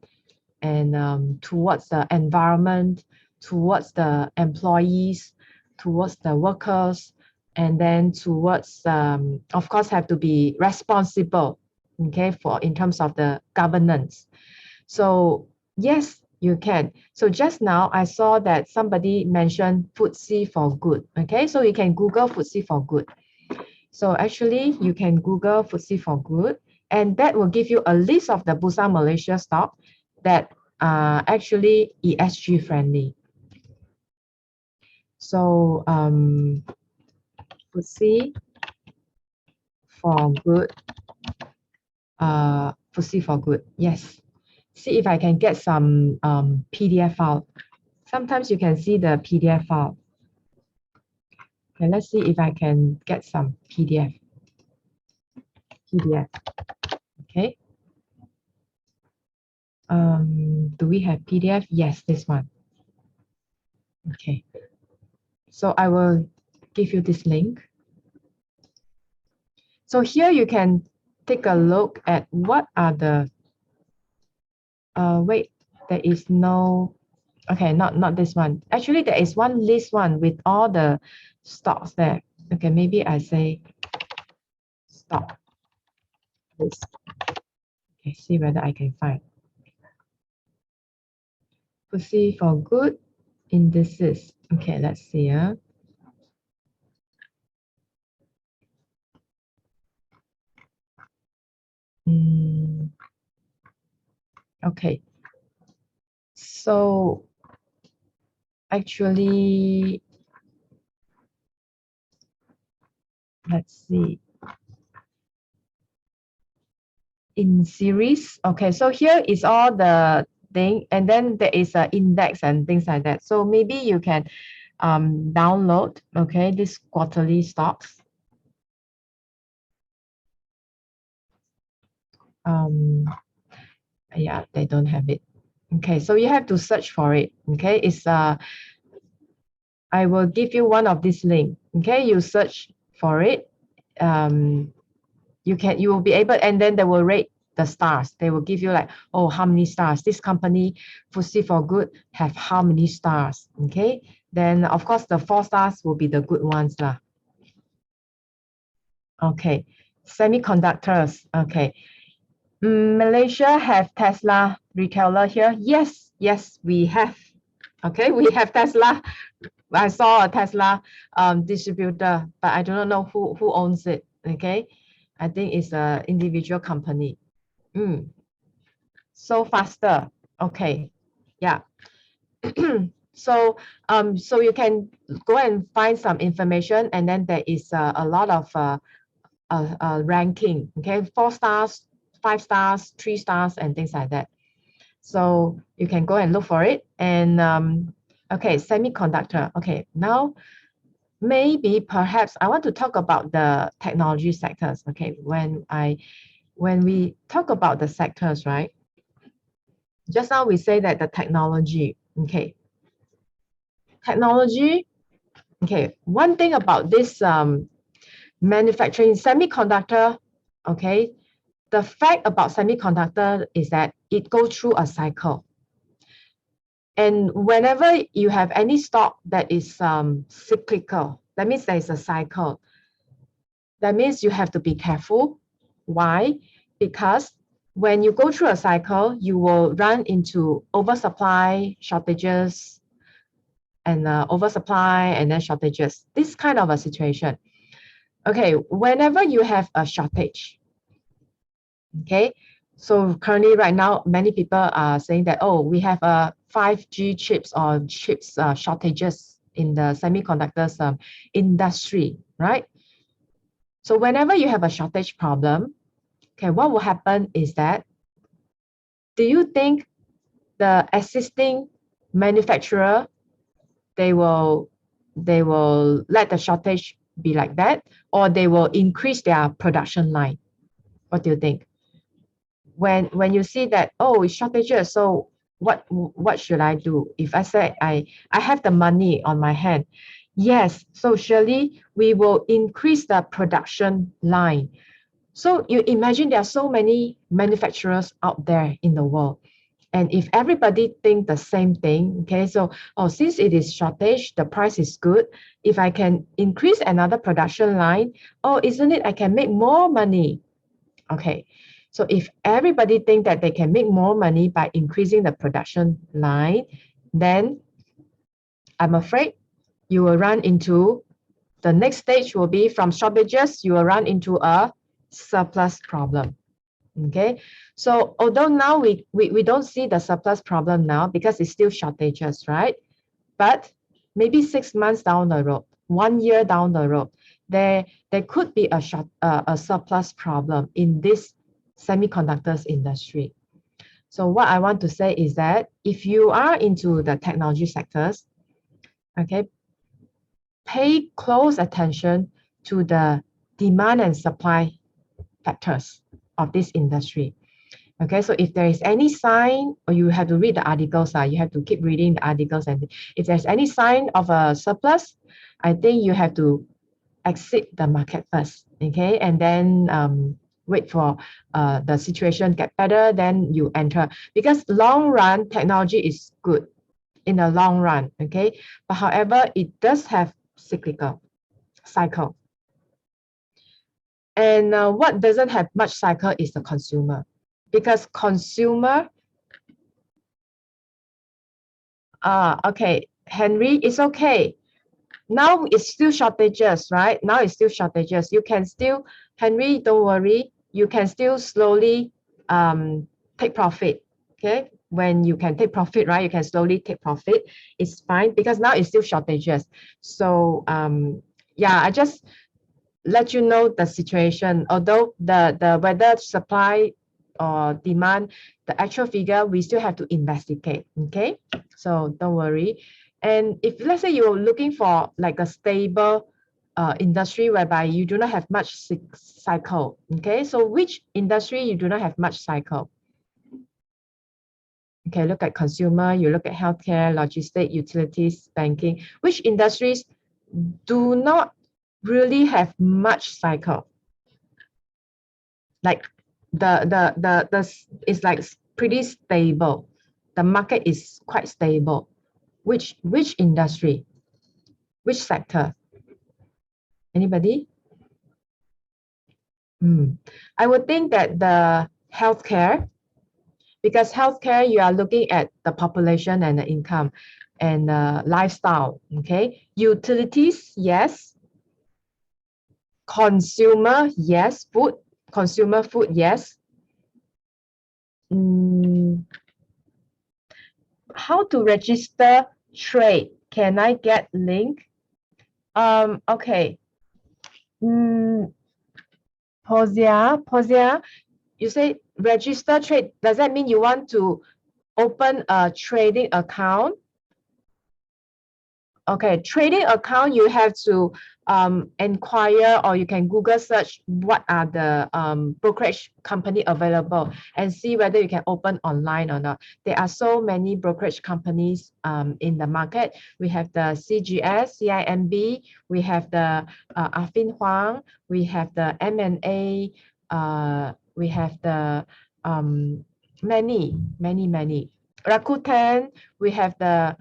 and towards the environment, towards the employees, towards the workers, and then towards, of course, have to be responsible, okay, for in terms of the governance. So yes, you can. So just now I saw that somebody mentioned FTSE for good, okay? So you can Google FTSE for good. So actually you can Google FTSE for good, and that will give you a list of the Bursa Malaysia stock that are actually ESG friendly. So FTSE for good, FTSE for good, yes. See if I can get some PDF file. Sometimes you can see the PDF file. Okay, let's see if I can get some PDF. Okay. Do we have PDF? Yes, this one. Okay. So I will give you this link. So here you can take a look at what are the, wait, there is no, okay, not this one. Actually, there is one list one with all the stocks there. Okay, maybe I say stock list. Okay, see whether I can find. FTSE for good indices. Okay, let's see. Okay, so actually, let's see. In series, okay, so here is all the thing, and then there is an index and things like that. So maybe you can download, okay, this quarterly stocks. Yeah, they don't have it. Okay, so you have to search for it. Okay, it's I will give you one of this link. Okay, you search for it. You will be able, and then they will rate the stars. They will give you like, oh, how many stars this company FTSE for good have, how many stars. Okay, then of course the 4 stars will be the good ones lah. Okay, semiconductors. Okay, Malaysia have Tesla retailer here. Yes, we have. Okay, we have Tesla. I saw a Tesla distributor, but I do not know who owns it. Okay, I think it's an individual company. So faster. Okay, yeah. So you can go and find some information, and then there is a lot of ranking. Okay, 4 stars, 5 stars, 3 stars, and things like that. So you can go and look for it. And okay, semiconductor. Okay, now maybe perhaps I want to talk about the technology sectors. Okay, when we talk about the sectors, right? Just now we say that the technology. Okay, technology. Okay, one thing about this manufacturing semiconductor. Okay, the fact about semiconductor is that it goes through a cycle. And whenever you have any stock that is cyclical, that means there is a cycle. That means you have to be careful. Why? Because when you go through a cycle, you will run into oversupply, shortages, and oversupply, and then shortages. This kind of a situation. Okay, whenever you have a shortage, okay, so currently right now, many people are saying that, oh, we have a 5G chips or chips shortages in the semiconductors industry, right? So whenever you have a shortage problem, okay, what will happen is that, do you think the existing manufacturer, they will let the shortage be like that, or they will increase their production line? What do you think? When you see that, oh, it's shortages, so what should I do? If I say I have the money on my hand, yes, so surely we will increase the production line. So you imagine there are so many manufacturers out there in the world. And if everybody think the same thing, okay, so, oh, since it is shortage, the price is good. If I can increase another production line, oh, isn't it I can make more money? Okay, so if everybody think that they can make more money by increasing the production line, then I'm afraid you will run into the next stage will be from shortages, you will run into a surplus problem. Okay, so although now we don't see the surplus problem now because it's still shortages, right? But maybe 6 months down the road, 1 year down the road, there could be a surplus problem in this semiconductors industry. So what I want to say is that if you are into the technology sectors, okay, pay close attention to the demand and supply factors of this industry. Okay, so if there is any sign, or you have to read the articles, you have to keep reading the articles, and if there's any sign of a surplus, I think you have to exit the market first, okay, and then wait for the situation get better, then you enter, because long run technology is good in the long run, okay, but however, it does have cyclical cycle. And what doesn't have much cycle is the consumer, because consumer Okay, Henry, it's okay. Now it's still shortages, right? Now it's still shortages. You can still, Henry, don't worry. You can still slowly take profit. Okay, when you can take profit, right? You can slowly take profit. It's fine because now it's still shortages. So yeah, I just let you know the situation. Although the whether supply or demand, the actual figure, we still have to investigate. Okay, so don't worry. And if let's say you're looking for like a stable industry whereby you do not have much cycle, okay, so which industry you do not have much cycle? Okay, look at consumer, you look at healthcare, logistics, utilities, banking. Which industries do not really have much cycle? Like it's like pretty stable. The market is quite stable. Which industry? Which sector? Anybody? I would think that the healthcare, because healthcare, you are looking at the population and the income and lifestyle. Okay, utilities, yes. Consumer, yes. Food, consumer food, yes. How to register trade? Can I get link? Okay. Posia, you say register trade. Does that mean you want to open a trading account? Okay, trading account, you have to inquire, or you can Google search what are the brokerage company available and see whether you can open online or not. There are so many brokerage companies in the market. We have the CGS, CIMB, we have the Affin Huang, we have the M&A, we have the many. Rakuten, we have the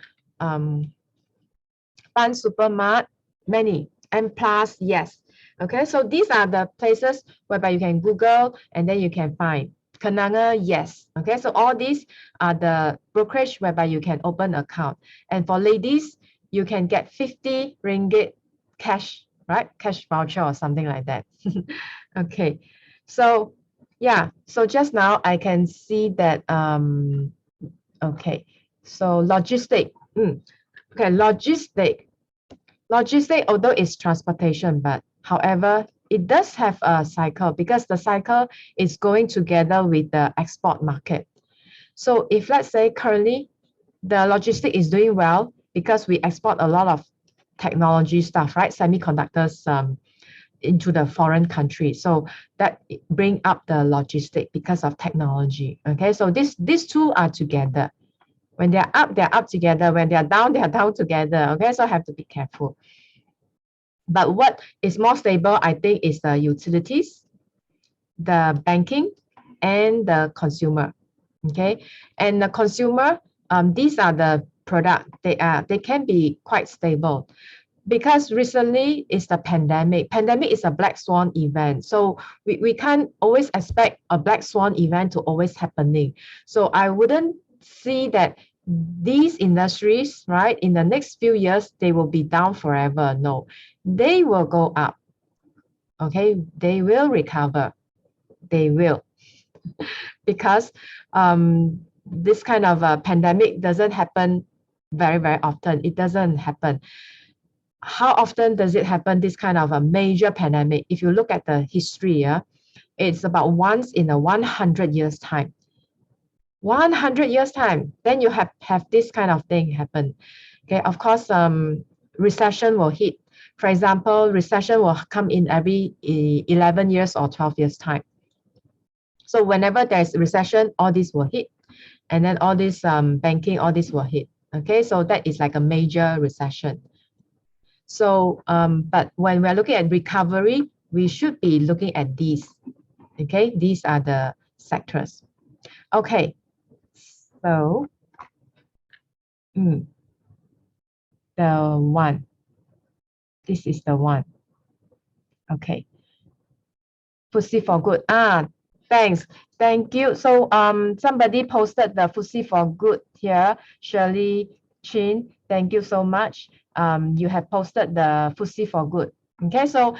Pan Supermart, many, and plus, yes. Okay, so these are the places whereby you can Google and then you can find. Kenanga, yes. Okay, so all these are the brokerage whereby you can open account. And for ladies, you can get 50 ringgit cash, right? Cash voucher or something like that. Okay, so yeah, so just now I can see that, okay, so logistic. Okay, logistic, although it's transportation, but however, it does have a cycle because the cycle is going together with the export market. So if let's say currently the logistic is doing well because we export a lot of technology stuff, right? Semiconductors into the foreign country. So that bring up the logistic because of technology. Okay, so these two are together. When they're up together. When they're down together. Okay, so I have to be careful. But what is more stable, I think, is the utilities, the banking, and the consumer. Okay, and the consumer, these are the product. They can be quite stable because recently is the pandemic. Pandemic is a black swan event, so we can't always expect a black swan event to always happening. So I wouldn't see that these industries, right, in the next few years, they will be down forever. No, they will go up. Okay, they will recover. They will, because this kind of a pandemic doesn't happen very often. It doesn't happen. How often does it happen, this kind of a major pandemic? If you look at the history, it's about once in a 100 years time. 100 years time, then you have this kind of thing happen. Okay, of course, recession will hit. For example, recession will come in every 11 years or 12 years time. So whenever there's recession, all this will hit. And then all this banking, all this will hit. Okay, so that is like a major recession. So, but when we're looking at recovery, we should be looking at these. Okay, these are the sectors. Okay, so the one. This is the one. Okay. FTSE for good. Thanks. Thank you. So somebody posted the FTSE for good here. Shirley Chin, thank you so much. You have posted the FTSE for good. Okay, so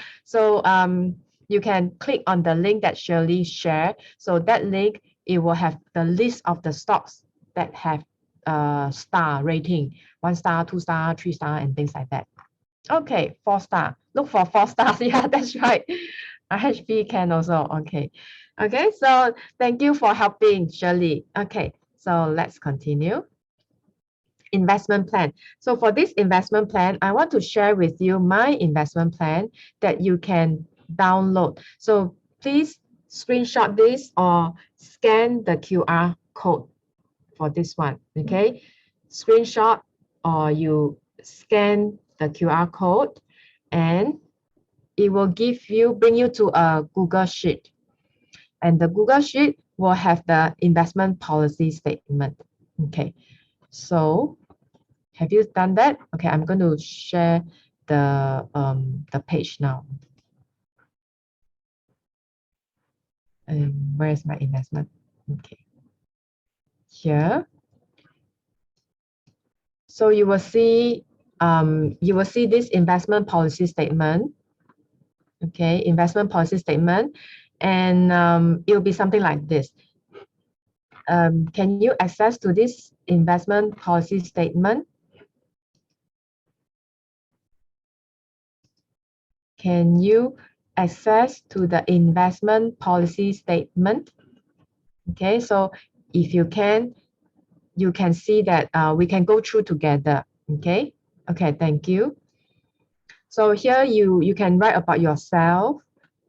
you can click on the link that Shirley shared. So that link, it will have the list of the stocks that have star rating, 1 star, 2 star, 3 star, and things like that. Okay, 4 star. Look for 4 stars. Yeah, that's right. HP can also. Okay. Okay, so thank you for helping, Shirley. Okay, so let's continue. Investment plan. So for this investment plan, I want to share with you my investment plan that you can download. So please screenshot this or scan the QR code for this one. Okay, screenshot or you scan the QR code and it will bring you to a Google Sheet. And the Google Sheet will have the investment policy statement. Okay, so have you done that? Okay, I'm going to share the page now. Where is my investment? Okay, here. So you will see this investment policy statement. Okay, investment policy statement, and it will be something like this. Can you access to this investment policy statement? Can you access to the investment policy statement? Okay, so if you can see that we can go through together. Okay, okay, thank you. So here you can write about yourself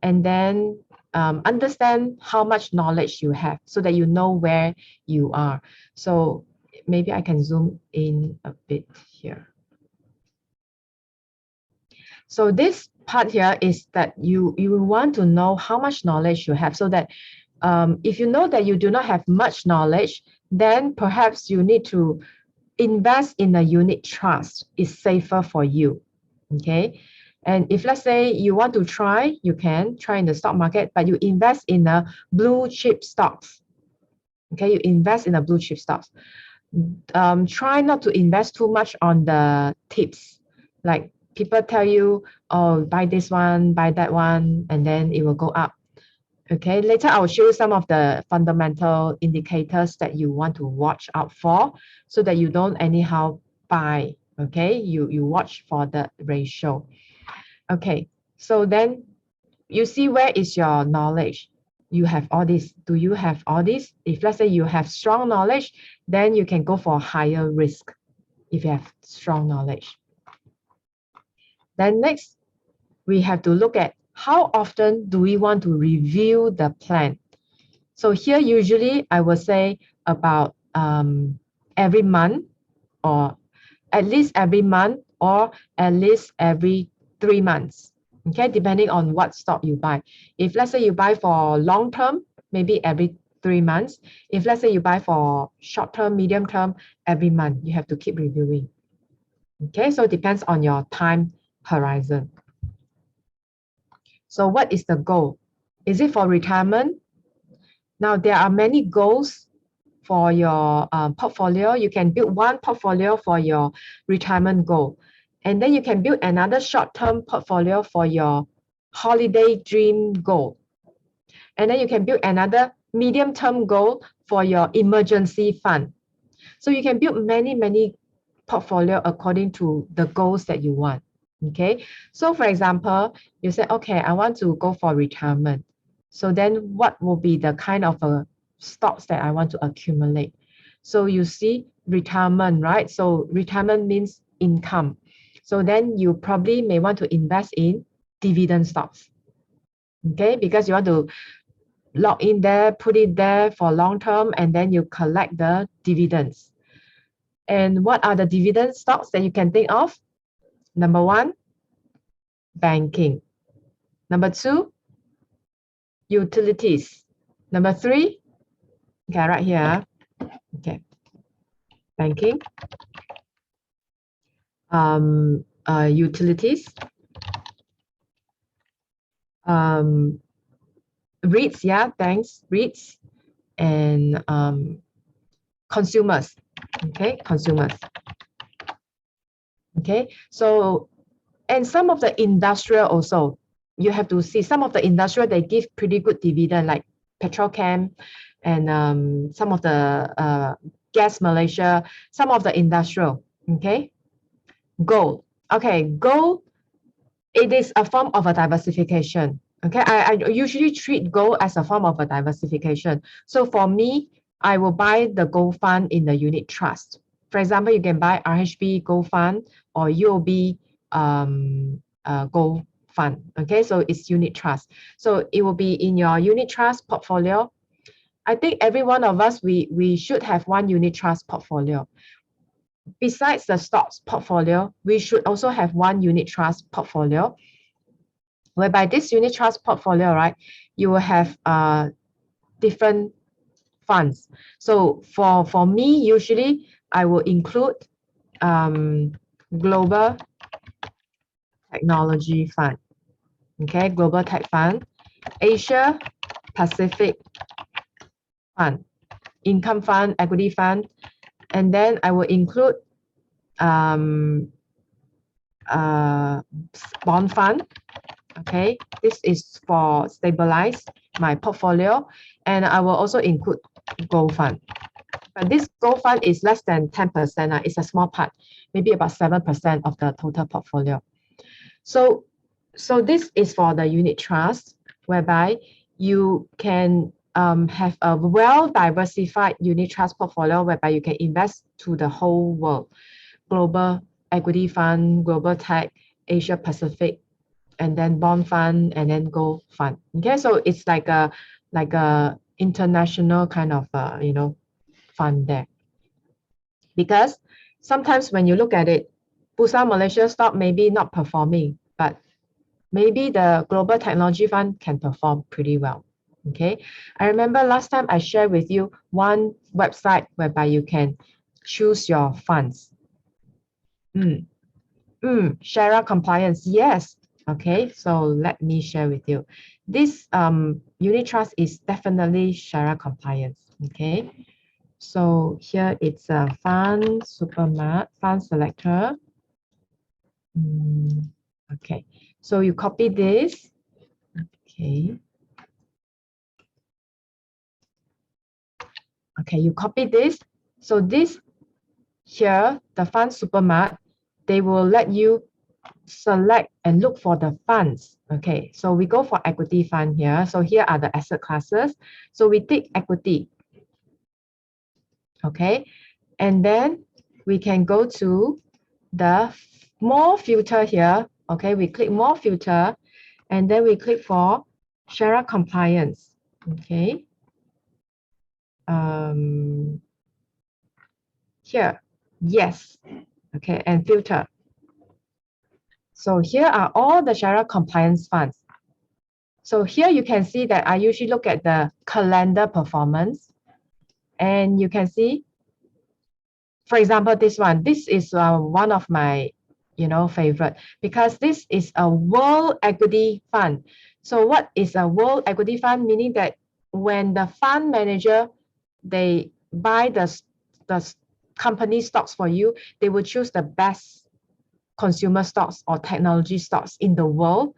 and then understand how much knowledge you have so that you know where you are. So maybe I can zoom in a bit here. So this part here is that you want to know how much knowledge you have, so that if you know that you do not have much knowledge, then perhaps you need to invest in a unit trust. It's safer for you. Okay. And if let's say you want to try, you can try in the stock market, but you invest in a blue chip stocks. Okay, you invest in a blue chip stocks. Try not to invest too much on the tips. Like people tell you, oh, buy this one, buy that one, and then it will go up. Okay, later I will show you some of the fundamental indicators that you want to watch out for so that you don't anyhow buy. Okay, you watch for the ratio. Okay, so then you see where is your knowledge. You have all this. Do you have all this? If let's say you have strong knowledge, then you can go for higher risk if you have strong knowledge. Then next, we have to look at how often do we want to review the plan. So here, usually I would say about every month, or at least every month, or at least every 3 months. Okay, depending on what stock you buy. If let's say you buy for long term, maybe every 3 months. If let's say you buy for short term, medium term, every month, you have to keep reviewing. Okay, so it depends on your time horizon. So what is the goal? Is it for retirement? Now, there are many goals for your portfolio. You can build one portfolio for your retirement goal. And then you can build another short-term portfolio for your holiday dream goal. And then you can build another medium-term goal for your emergency fund. So you can build many portfolio according to the goals that you want. Okay, so for example, you say, okay, I want to go for retirement. So then what will be the kind of stocks that I want to accumulate? So you see retirement, right? So retirement means income. So then you probably may want to invest in dividend stocks. Okay, because you want to lock in there, put it there for long term, and then you collect the dividends. And what are the dividend stocks that you can think of? Number 1, banking. Number 2, utilities. Number 3, okay, right here. Okay, banking, utilities, REITs, yeah, banks, REITs, and consumers. Okay, consumers. Okay, so and some of the industrial also, you have to see some of the industrial, they give pretty good dividend, like petrochem and some of the gas Malaysia, some of the industrial. Okay, gold. Okay, gold, it is a form of a diversification. Okay, I usually treat gold as a form of a diversification. So for me, I will buy the gold fund in the unit trust. For example, you can buy RHB gold fund or UOB gold fund. Okay, so it's unit trust. So it will be in your unit trust portfolio. I think every one of us, we should have one unit trust portfolio. Besides the stocks portfolio, we should also have one unit trust portfolio, whereby this unit trust portfolio, right, you will have different funds. So for me, usually I will include Global Technology Fund, okay, Global Tech Fund, Asia Pacific Fund, Income Fund, Equity Fund, and then I will include bond fund. Okay, this is for stabilize my portfolio, and I will also include gold fund. But this gold fund is less than 10%. It's a small part, maybe about 7% of the total portfolio. So this is for the unit trust, whereby you can have a well-diversified unit trust portfolio, whereby you can invest to the whole world. Global equity fund, global tech, Asia Pacific, and then bond fund, and then gold fund. Okay, so it's like a international kind of fund there. Because sometimes when you look at it, Bursa Malaysia stock maybe not performing, but maybe the global technology fund can perform pretty well. Okay, I remember last time I shared with you one website whereby you can choose your funds. Sharia compliance, yes. Okay, so let me share with you. This unit trust is definitely Sharia compliance. Okay, so here it's a fund supermat fund selector. Okay, so you copy this. Okay. Okay, you copy this. So this here, the fund supermat, they will let you select and look for the funds. Okay, so we go for equity fund here. So here are the asset classes. So we take equity. Okay, and then we can go to the more filter here. Okay, we click more filter, and then we click for Sharia compliance. Okay. Here, yes. Okay, and filter. So here are all the Sharia compliance funds. So here you can see that I usually look at the calendar performance, and you can see, for example, this one. This is one of my, favorite, because this is a world equity fund. So what is a world equity fund? Meaning that when the fund manager, they buy the company stocks for you, they will choose the best consumer stocks or technology stocks in the world,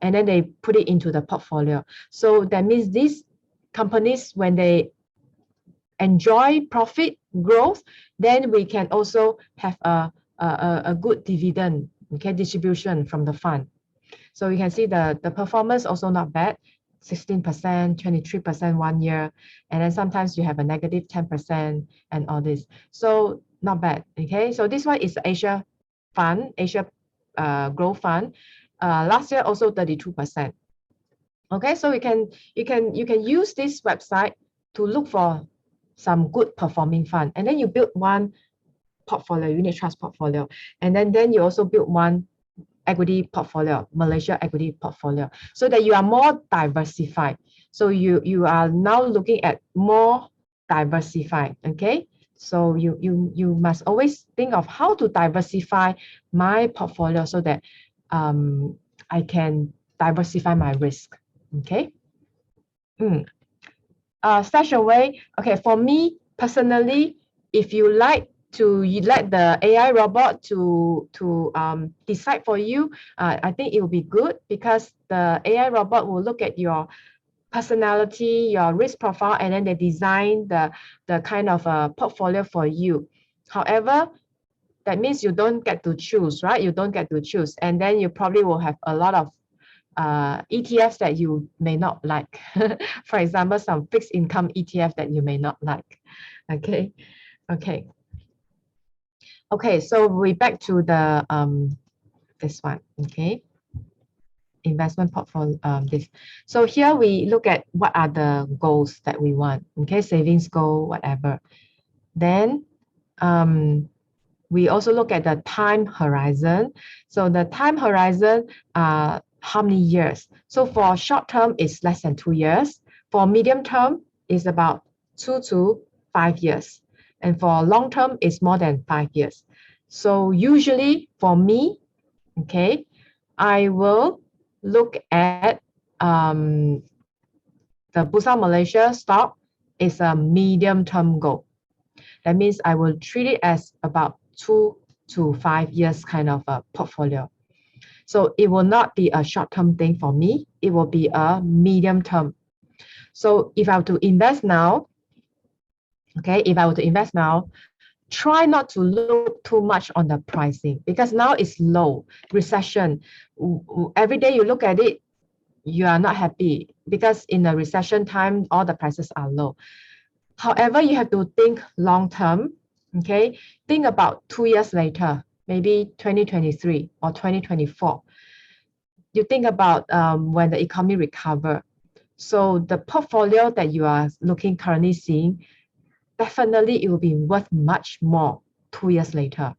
and then they put it into the portfolio. So that means these companies, when they enjoy profit growth, then we can also have a good dividend, okay, distribution from the fund. So you can see the performance also not bad, 16%, 23% 1 year, and then sometimes you have a negative 10% and all this. So not bad. Okay, so this one is Asia fund, Asia growth fund. Last year also 32%. Okay, so you can use this website to look for some good performing fund, and then you build one portfolio, unit trust portfolio, and then you also build one equity portfolio, Malaysia equity portfolio, so that you are more diversified. So you are now looking at more diversified. Okay, so you must always think of how to diversify my portfolio so that I can diversify my risk. Okay. Stash away. Okay, for me personally, if you like you let the AI robot to decide for you, I think it will be good, because the AI robot will look at your personality, your risk profile, and then they design the kind of portfolio for you. However, that means you don't get to choose, right? You don't get to choose, and then you probably will have a lot of ETFs that you may not like. For example, some fixed income ETF that you may not like. Okay. So we back to the this one. Okay, investment portfolio. This. So here we look at what are the goals that we want. Okay, savings goal, whatever. Then we also look at the time horizon. So the time horizon, how many years? So for short term, it's less than 2 years. For medium term, it's about 2 to 5 years. And for long term, it's more than 5 years. So usually for me, okay, I will look at the Bursa Malaysia stock is a medium term goal. That means I will treat it as about 2 to 5 years kind of a portfolio. So it will not be a short-term thing for me. It will be a medium term. So if I were to invest now, okay, try not to look too much on the pricing, because now it's low, recession. Every day you look at it, you are not happy, because in a recession time, all the prices are low. However, you have to think long term, okay? Think about 2 years later, maybe 2023 or 2024. You think about when the economy recover. So the portfolio that you are currently seeing, definitely it will be worth much more 2 years later,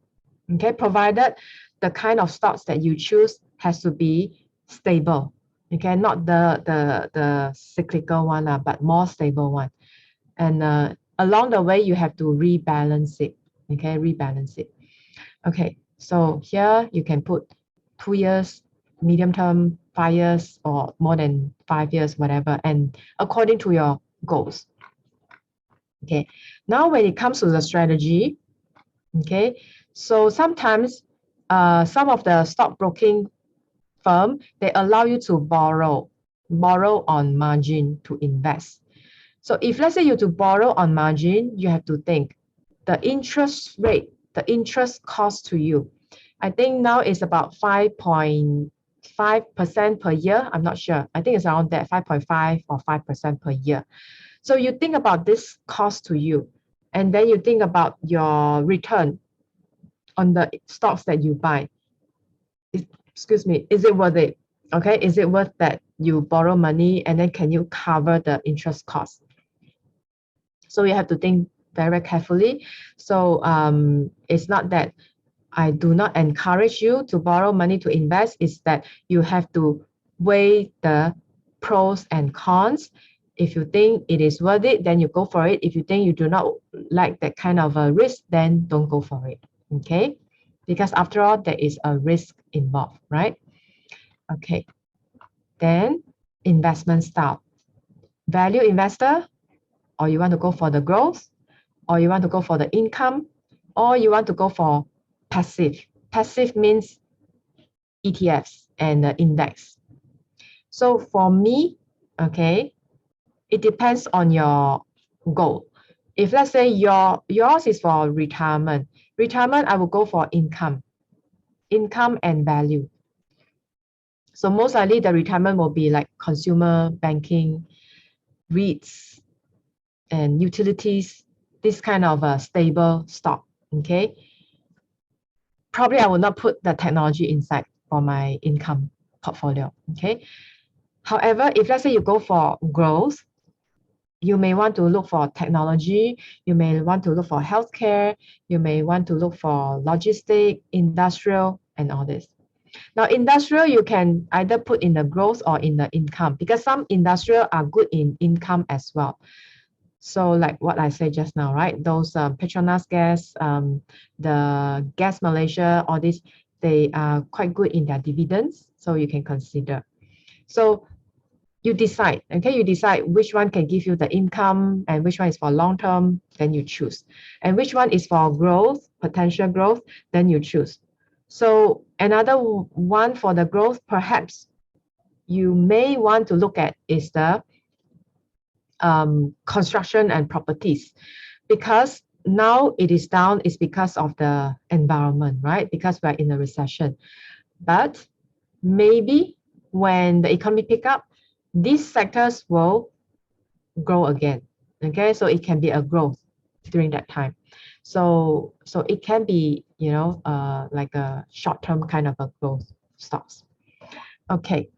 okay? Provided the kind of stocks that you choose has to be stable, okay? Not the cyclical one, but more stable one. And along the way, you have to rebalance it, okay? Rebalance it. Okay, so here you can put 2 years, medium term, 5 years, or more than 5 years, whatever, and according to your goals. Okay, now when it comes to the strategy, okay, so sometimes some of the stockbroking firm, they allow you to borrow on margin to invest. So if let's say you to borrow on margin, you have to think the interest rate, the interest cost to you. I think now it's about 5.5% per year. I'm not sure. I think it's around that, 5.5 or 5% per year. So you think about this cost to you, and then you think about your return on the stocks that you buy. Excuse me, is it worth it? Okay, is it worth that you borrow money, and then can you cover the interest cost? So you have to think very carefully. So it's not that I do not encourage you to borrow money to invest, it's that you have to weigh the pros and cons. If you think it is worth it, then you go for it. If you think you do not like that kind of a risk, then don't go for it, okay? Because after all, there is a risk involved, right? Okay, then investment style. Value investor, or you want to go for the growth, or you want to go for the income, or you want to go for passive. Passive means ETFs and the index. So for me, okay, it depends on your goal. If let's say yours is for retirement, I will go for income and value. So most likely the retirement will be like consumer banking, REITs, and utilities, this kind of a stable stock, okay? Probably I will not put the technology inside for my income portfolio, okay? However, if let's say you go for growth, you may want to look for technology, you may want to look for healthcare, you may want to look for logistic, industrial, and all this. Now, industrial, you can either put in the growth or in the income, because some industrial are good in income as well. So like what I said just now, right? Those Petronas gas, the Gas Malaysia, all this, they are quite good in their dividends. So you can consider. So you decide, okay? You decide which one can give you the income and which one is for long term, then you choose. And which one is for growth, potential growth, then you choose. So another one for the growth, perhaps you may want to look at is the construction and properties, because now it is down is because of the environment, right? Because we're in a recession. But maybe when the economy pick up, these sectors will grow again. Okay, so it can be a growth during that time. So it can be, you know, like a short-term kind of a growth stocks. Okay.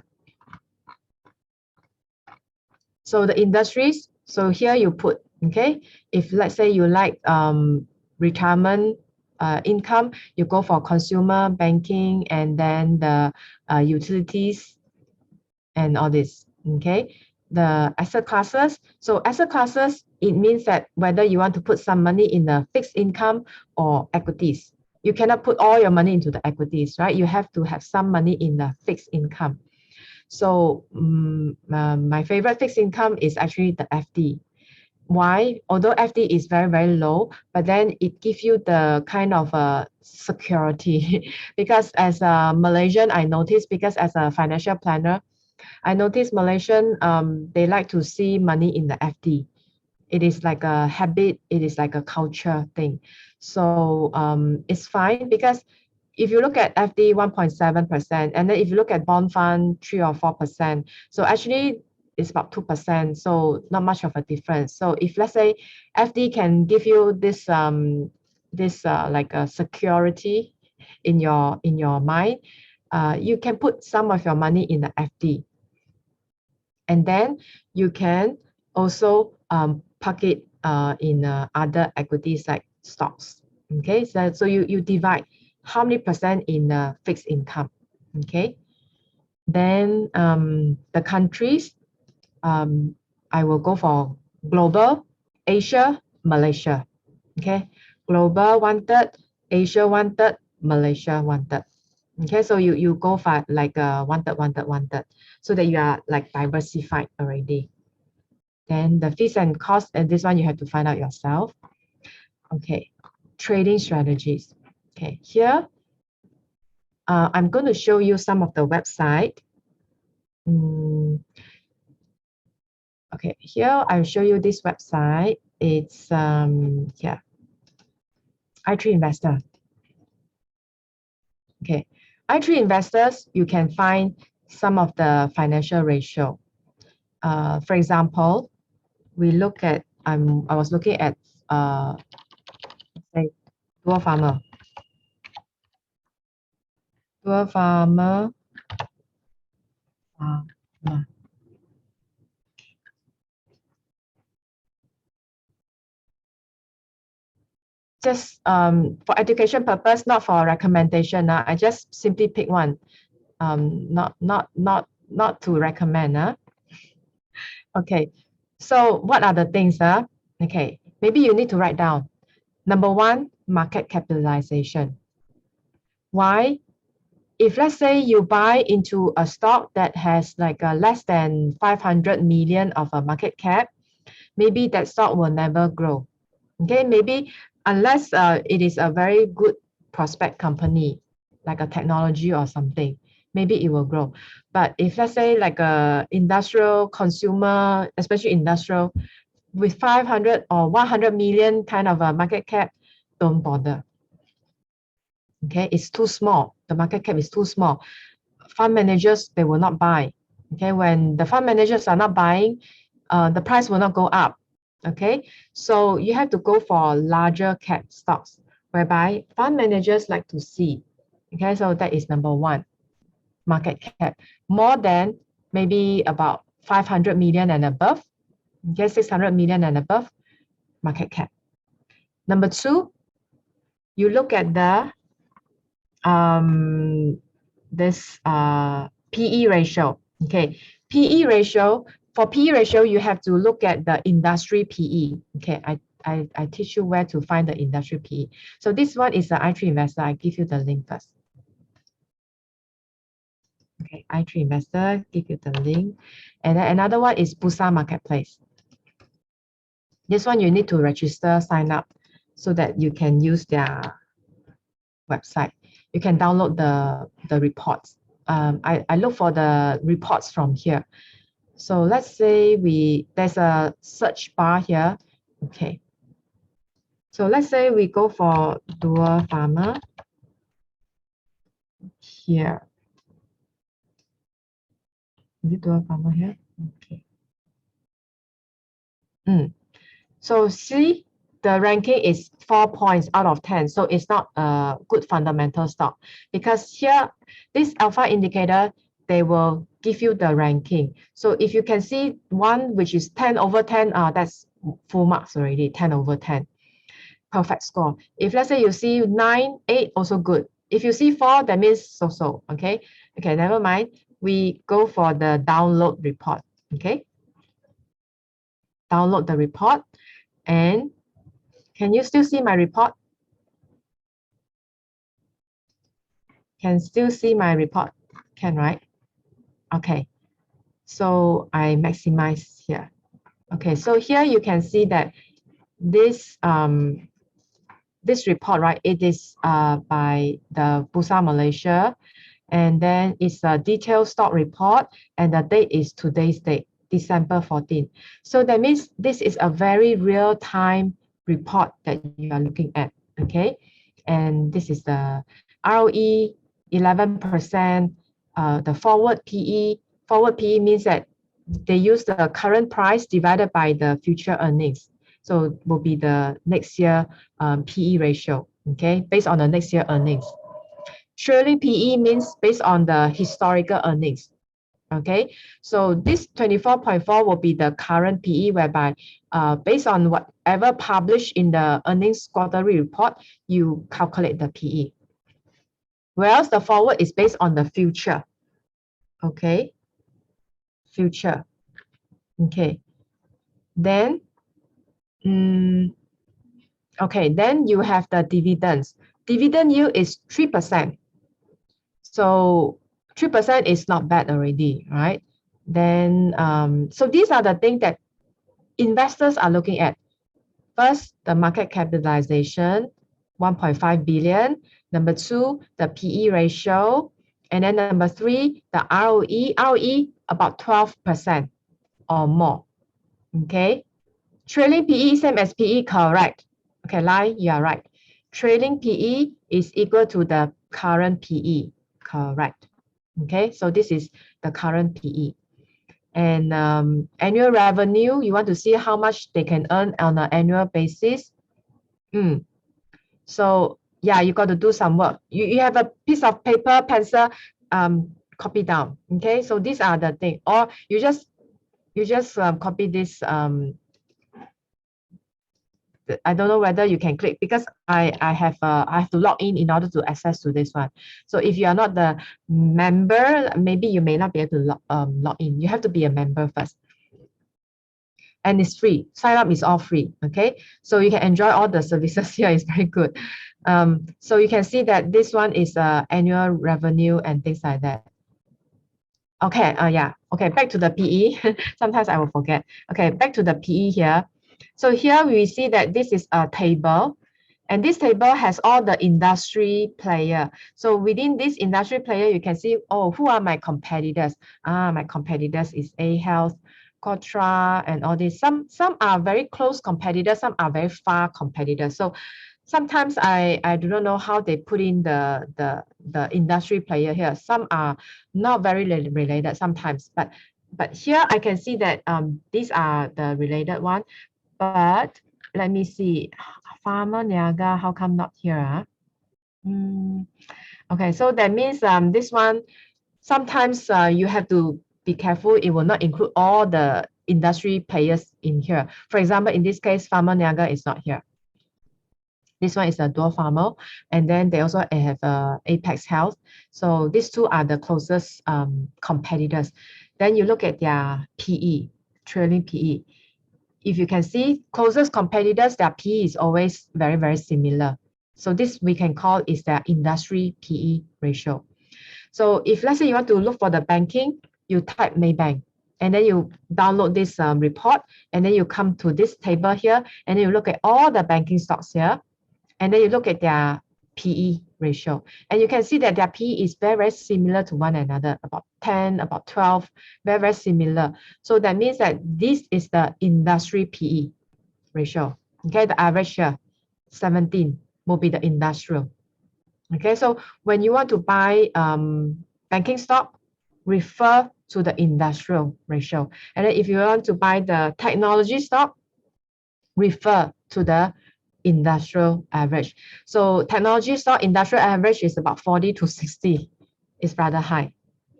So the industries, so here you put, okay, if let's say you like retirement income, you go for consumer banking and then the utilities and all this, okay? The asset classes, so asset classes, it means that whether you want to put some money in the fixed income or equities. You cannot put all your money into the equities, right? You have to have some money in the fixed income. So my favorite fixed income is actually the FD. Why? Although FD is very, very low, but then it gives you the kind of security. Because as a Malaysian, I noticed, because as a financial planner, I noticed Malaysian, they like to see money in the FD. It is like a habit, it is like a culture thing. So it's fine, because if you look at FD 1.7%, and then if you look at bond fund 3 or 4%, so actually it's about 2%, so not much of a difference. So if let's say FD can give you this like a security in your mind, you can put some of your money in the FD, and then you can also park it in other equities like stocks. Okay, so you divide how many percent in fixed income. Okay, then the countries, I will go for global, Asia, Malaysia. Okay, global 1/3, Asia 1/3, Malaysia 1/3. Okay, so you go for like 1/3, 1/3, 1/3, so that you are like diversified already. Then the fees and costs, and this one you have to find out yourself. Okay, trading strategies. Okay, here I'm going to show you some of the website. Okay, here I'll show you this website. It's here, i3 Investor. Okay, i3 Investors, you can find some of the financial ratio. For example, we look at, I was looking at say dwarf farmer. Dwarf farmer. Just for education purpose, not for recommendation. I just simply pick one. Not to recommend. Okay, so what are the things? Okay, maybe you need to write down. Number one, market capitalization. Why? If let's say you buy into a stock that has like less than 500 million of a market cap, maybe that stock will never grow. Okay, maybe unless it is a very good prospect company, like a technology or something, maybe it will grow. But if let's say like a industrial consumer, especially industrial, with 500 or 100 million kind of a market cap, don't bother. Okay, it's too small. The market cap is too small. Fund managers, they will not buy. Okay, when the fund managers are not buying, the price will not go up. Okay, so you have to go for larger cap stocks, whereby fund managers like to see. Okay, so that is number one, market cap. More than maybe about 500 million and above, okay, 600 million and above, market cap. Number two, you look at the this PE ratio. Okay, PE ratio. For PE ratio, you have to look at the industry PE. Okay, I teach you where to find the industry PE. So this one is the i3 Investor. I give you the link first. Okay, i3 Investor, give you the link. And then another one is Bursa Marketplace. This one you need to register, sign up so that you can use their website. You can download the reports. I look for the reports from here. So let's say there's a search bar here. Okay. So let's say we go for dual farmer here. Is it dual farmer here? Okay. So see, the ranking is 4 points out of 10. So it's not a good fundamental stock because here, this alpha indicator, they will give you the ranking. So if you can see one, which is 10 over 10, that's full marks already, 10 over 10. Perfect score. If let's say you see 9, 8, also good. If you see 4, that means so-so, okay? Okay, never mind. We go for the download report, okay? Download the report. And can you still see my report? Can still see my report? Can, right? Okay. So I maximize here. Okay, so here you can see that this this report, right? It is by the Bursa Malaysia, and then it's a detailed stock report, and the date is today's date, December 14. So that means this is a very real-time report that you are looking at, okay? And this is the ROE, 11%, the forward PE. Forward PE means that they use the current price divided by the future earnings. So it will be the next year PE ratio, okay, based on the next year earnings. Trailing PE means based on the historical earnings. Okay, so this 24.4 will be the current PE, whereby based on whatever published in the earnings quarterly report, you calculate the PE. Whereas the forward is based on the future. Okay, future. Okay, then okay, then you have the dividends. Dividend yield is 3%. So 3% is not bad already, right? Then, so these are the things that investors are looking at. First, the market capitalization, 1.5 billion. Number 2, the PE ratio. And then number 3, the ROE. ROE, about 12% or more. Okay. Trailing PE, same as PE, correct. Okay, Lai, you are right. Trailing PE is equal to the current PE, correct. Okay, so this is the current PE. And annual revenue, you want to see how much they can earn on an annual basis. So yeah, you got to do some work. You have a piece of paper, pencil, copy down. Okay, so these are the things. Or you just copy this. I don't know whether you can click because I have to log in order to access to this one. So if you are not the member, maybe you may not be able to log in. You have to be a member first. And it's free. Sign up is all free. Okay, so you can enjoy all the services here. It's very good. So you can see that this one is annual revenue and things like that. Okay, yeah. Okay, back to the PE. Sometimes I will forget. Okay, back to the PE here. So here we see that this is a table, and this table has all the industry player. So within this industry player, you can see, oh, who are my competitors? My competitors is A Health, Cotra, and all this. Some are very close competitors, some are very far competitors. So sometimes I do not know how they put in the industry player here. Some are not very related sometimes, but here I can see that these are the related one. But let me see, Farmer Niaga, how come not here? Okay, so that means this one, sometimes you have to be careful. It will not include all the industry players in here. For example, in this case, Farmer Niaga is not here. This one is a dual farmer, and then they also have Apex Health. So these two are the closest competitors. Then you look at their PE, trailing PE. If you can see closest competitors, their PE is always very similar. So this we can call is their industry PE ratio. So if let's say you want to look for the banking, you type Maybank, and then you download this report, and then you come to this table here, and then you look at all the banking stocks here, and then you look at their PE ratio, and you can see that their PE is very, very similar to one another, about 10, about 12, very, very similar. So that means that this is the industry PE ratio. Okay, the average here, 17 will be the industrial. Okay, so when you want to buy banking stock, refer to the industrial ratio. And then if you want to buy the technology stock, refer to the industrial average. So technology stock industrial average is about 40 to 60. It's rather high.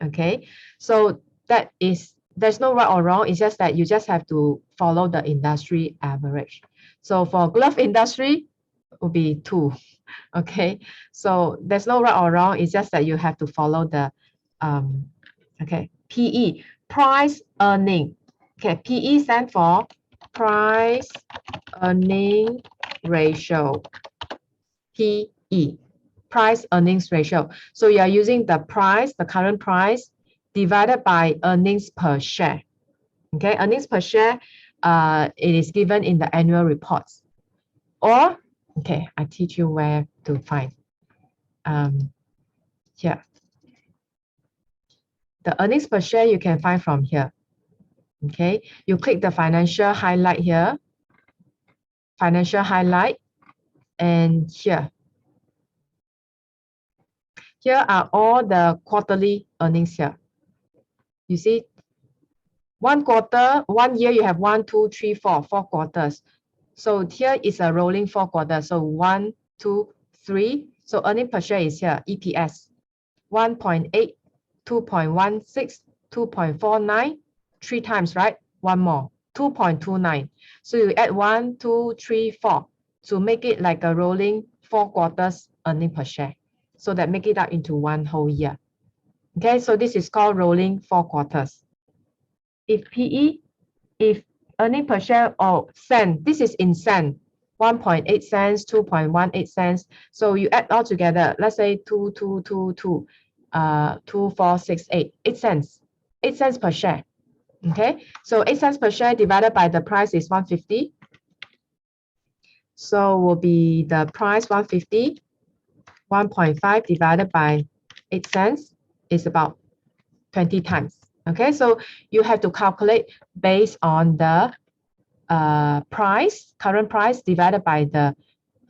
Okay, so there's no right or wrong. It's just that you just have to follow the industry average. So for glove industry, it will be 2. Okay, so there's no right or wrong. It's just that you have to follow the okay, PE, price earning. Okay, PE stands for price earning ratio. PE, price earnings ratio. So you are using the price, the current price, divided by earnings per share. Okay, earnings per share, it is given in the annual reports. Or, okay, I teach you where to find. Here. The earnings per share you can find from here. Okay, you click the financial highlight here, financial highlight, and here. Here are all the quarterly earnings here. You see, 1 quarter, 1 year, you have 1, 2, 3, 4 quarters. So here is a rolling 4 quarters. So 1, 2, 3. So earning per share is here, EPS, 1.8, 2.16, 2.49, 3 times, right? One more, 2.29. So you add 1, 2, 3, 4 to make it like a rolling 4 quarters earning per share. So that make it up into 1 whole year. Okay, so this is called rolling 4 quarters. If PE, if earning per share or cent, this is in cent, 1.8 cents, 2.18 cents. So you add all together, let's say 2, 2, 2, 2, 2, 4, 6, 8, 8 cents, 8 cents per share. Okay, so 8 cents per share divided by the price is 150. So will be the price 150, 1.5 divided by 8 cents is about 20 times. Okay, so you have to calculate based on the price, current price divided by the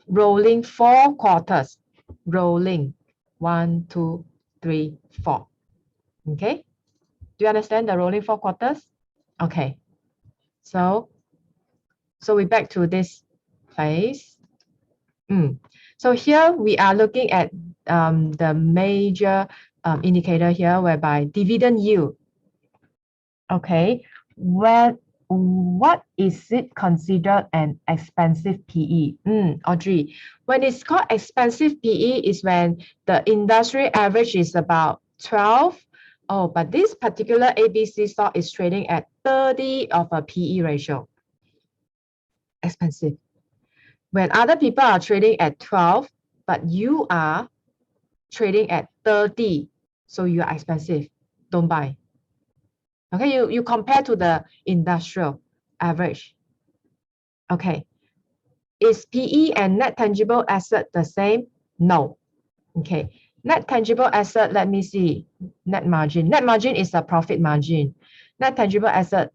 rolling 4 quarters. Rolling 1, 2, 3, 4. Okay, do you understand the rolling 4 quarters? Okay, so we're back to this place. So here we are looking at the major indicator here, whereby dividend yield. Okay, what is it considered an expensive PE? Audrey, when it's called expensive PE is when the industry average is about 12. Oh, but this particular ABC stock is trading at 30 of a PE ratio. Expensive. When other people are trading at 12, but you are trading at 30, so you are expensive. Don't buy. Okay, you compare to the industrial average. Okay, is PE and net tangible asset the same? No. Okay, net tangible asset, let me see, net margin. Net margin is the profit margin. Net tangible asset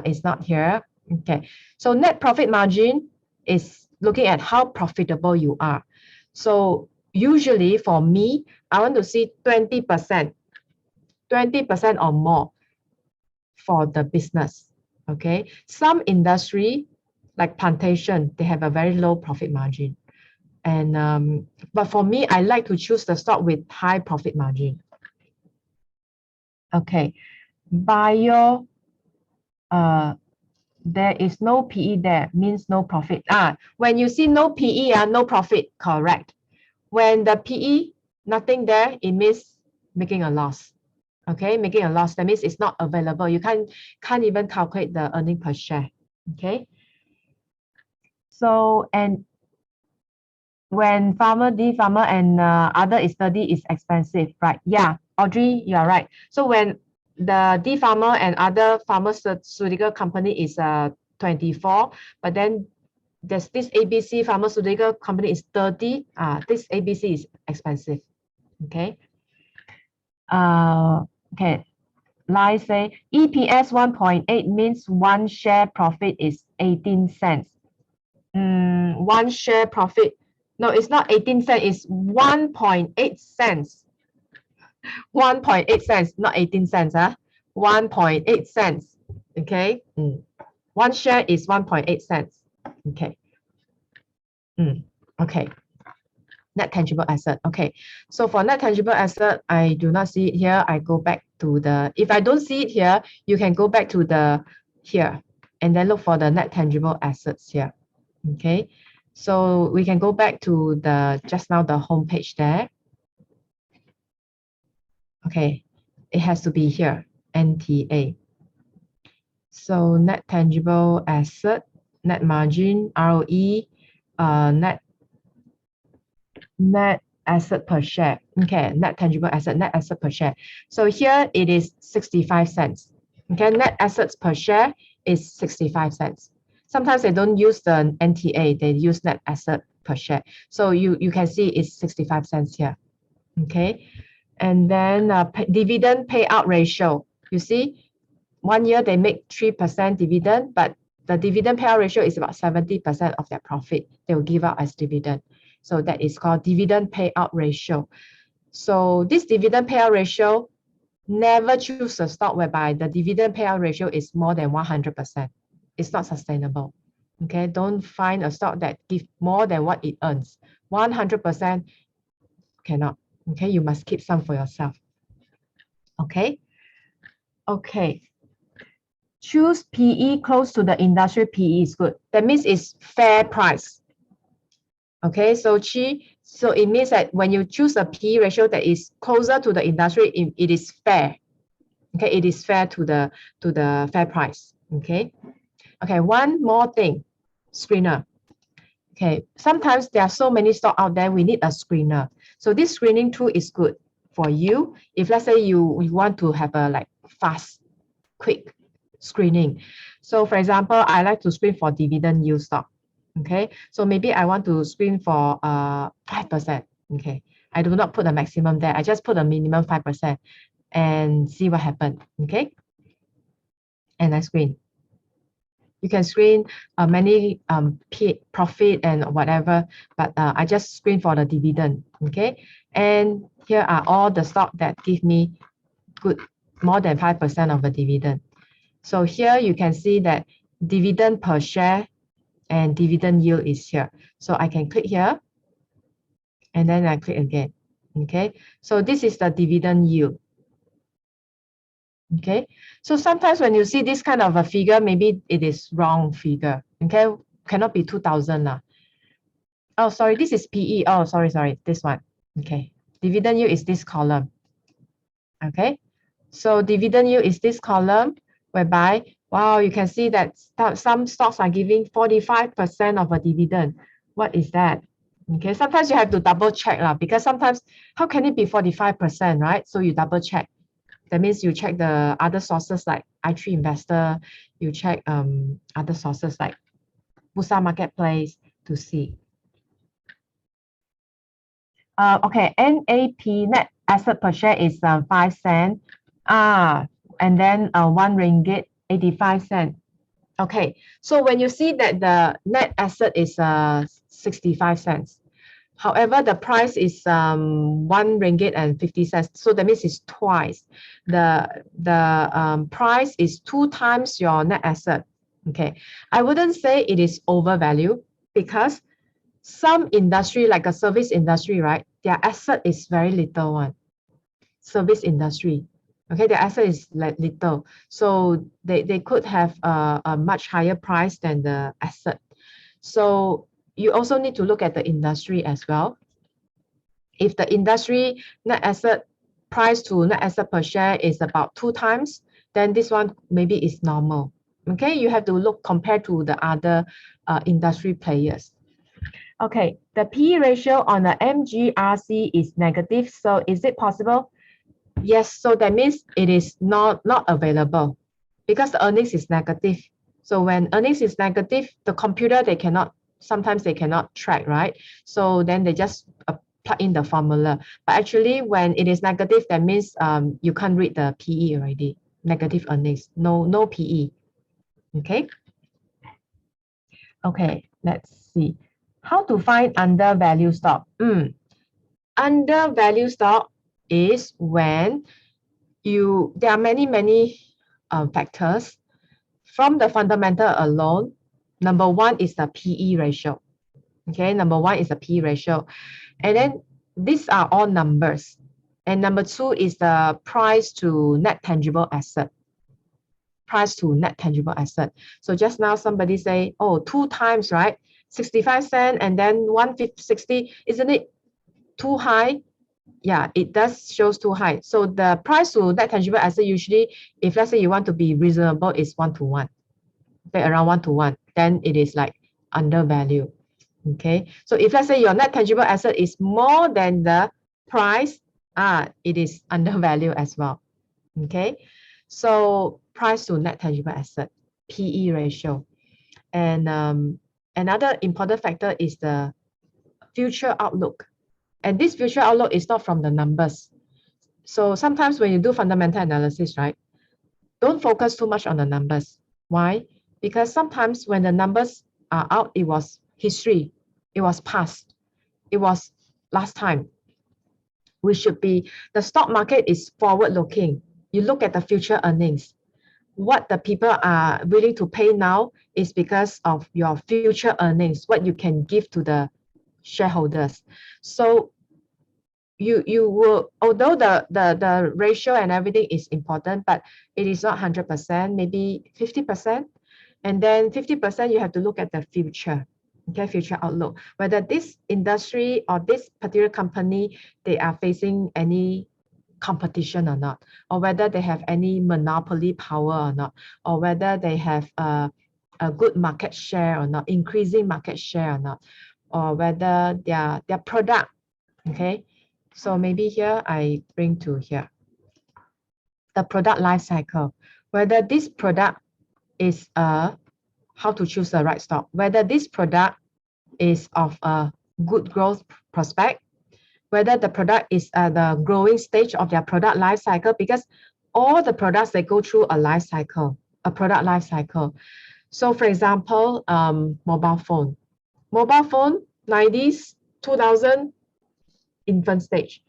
is not here. Okay, so net profit margin is looking at how profitable you are. So usually for me, I want to see 20%, 20% or more for the business. Okay, some industry like plantation, they have a very low profit margin. And but for me, I like to choose the stock with high profit margin. Okay, bio, there is no PE there, means no profit. When you see no PE, no profit, correct. When the PE, nothing there, it means making a loss. Okay, making a loss, that means it's not available. You can't even calculate the earning per share. Okay, so and when farmer D, farmer and other study is expensive, right? Yeah, Audrey, you are right. So when the D Pharma and other pharmaceutical company is 24, but then there's this ABC pharmaceutical company is 30. This ABC is expensive. Okay. Okay. Lai say EPS 1.8 means one share profit is 18 cents. One share profit. No, it's not 18 cents, it's 1.8 cents. 1.8 cents, not 18 cents. 1.8 cents. Okay. One share is 1.8 cents. Okay. Okay. Net tangible asset. Okay. So for net tangible asset, I do not see it here. I go back to the, if I don't see it here, you can go back to the here and then look for the net tangible assets here. Okay. So we can go back to the just now the home page there. Okay. It has to be here, NTA. So net tangible asset, net margin, ROE, net asset per share. Okay, net tangible asset, net asset per share. So here it is 65 cents. Okay, net assets per share is 65 cents. Sometimes they don't use the NTA, they use net asset per share. So you can see it's 65 cents here. Okay, and then dividend payout ratio. You see, 1 year they make 3% dividend, but the dividend payout ratio is about 70% of their profit they will give out as dividend. So that is called dividend payout ratio. So this dividend payout ratio, never choose a stock whereby the dividend payout ratio is more than 100%. It's not sustainable. Okay, don't find a stock that gives more than what it earns. 100% cannot. Okay, you must keep some for yourself. Okay. Okay. Choose PE close to the industry PE is good. That means it's fair price. Okay, so it means that when you choose a PE ratio that is closer to the industry, it is fair. Okay, it is fair to the fair price. Okay. Okay, one more thing, screener. Okay, sometimes there are so many stocks out there, we need a screener. So this screening tool is good for you. If let's say you want to have a like fast, quick screening. So for example, I like to screen for dividend yield stock. Okay, so maybe I want to screen for 5%. Okay, I do not put a maximum there. I just put a minimum 5% and see what happens. Okay, and I screen. You can screen many profit and whatever, but I just screen for the dividend. Okay, and here are all the stock that give me good more than 5% of the dividend. So here you can see that dividend per share and dividend yield is here. So I can click here and then I click again. Okay, so this is the dividend yield. Okay, so sometimes when you see this kind of a figure, maybe it is wrong figure. Okay, cannot be 2000. Oh, sorry, this is PE. Oh, sorry, this one. Okay, dividend yield is this column. Okay, so dividend yield is this column whereby, wow, you can see that some stocks are giving 45% of a dividend. What is that? Okay, sometimes you have to double check because sometimes how can it be 45%, right? So you double check. That means you check the other sources like i3 Investor, you check other sources like Bursa Marketplace to see. Okay, NAP, net asset per share is 5 cents. And then 1 ringgit 85 cents. Okay, so when you see that the net asset is 65 cents, however, the price is 1 ringgit and 50 cents. So that means it's twice. The price is 2 times your net asset. Okay, I wouldn't say it is overvalued because some industry like a service industry, right? Their asset is very little one. Service industry. Okay, the asset is like little, so they could have a much higher price than the asset. So you also need to look at the industry as well. If the industry net asset price to net asset per share is about 2 times, then this one maybe is normal. Okay, you have to look compared to the other industry players. Okay, the P ratio on the MGRC is negative. So is it possible? Yes, so that means it is not available because the earnings is negative. So when earnings is negative, the computer, sometimes they cannot track, right? So then they just plug in the formula. But actually, when it is negative, that means you can't read the PE already. Negative earnings, no PE. Okay. Okay, let's see. How to find undervalued stock? Undervalued stock is when there are many factors. From the fundamental alone, number one is the PE ratio. Okay, number one is the PE ratio. And then these are all numbers. And number two is the price to net tangible asset. Price to net tangible asset. So just now somebody say, oh, 2 times, right? 65 cents and then 160, isn't it too high? Yeah, it does shows too high. So the price to net tangible asset usually, if let's say you want to be reasonable, is 1-to-1. Around 1-to-1, then it is like undervalued. Okay, so if let's say your net tangible asset is more than the price, it is undervalued as well. Okay, so price to net tangible asset, PE ratio. And another important factor is the future outlook. And this future outlook is not from the numbers. So sometimes when you do fundamental analysis, right, don't focus too much on the numbers. Why? Because sometimes when the numbers are out, it was history, it was past, it was last time. The stock market is forward looking. You look at the future earnings. What the people are willing to pay now is because of your future earnings, what you can give to the shareholders. So you will, although the ratio and everything is important, but it is not 100%, maybe 50%. And then 50% you have to look at the future, okay, future outlook, whether this industry or this particular company, they are facing any competition or not, or whether they have any monopoly power or not, or whether they have a good market share or not, increasing market share or not, or whether their product, okay. So maybe here I bring to here the product life cycle, whether this product is how to choose the right stock, whether this product is of a good growth prospect, whether the product is at the growing stage of their product life cycle, because all the products, they go through a life cycle, a product life cycle. So for example, mobile phone, 90s, 2000, infant stage.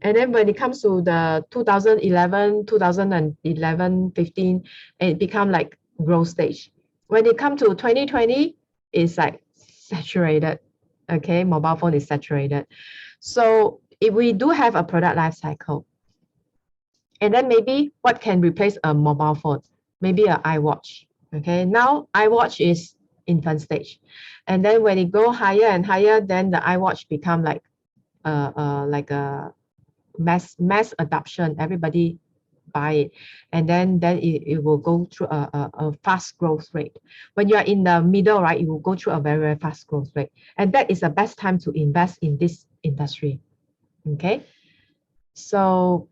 And then when it comes to the 2011, 15, it become like growth stage. When it comes to 2020, it's like saturated. Okay, mobile phone is saturated. So if we do have a product life cycle, and then maybe what can replace a mobile phone? Maybe an iWatch. Okay, now iWatch is infant stage. And then when it go higher and higher, then the iWatch become like a mass adoption. Everybody buy it, and then it will go through a fast growth rate. When you are in the middle, right, it will go through a very fast growth rate, and that is the best time to invest in this industry. Okay, so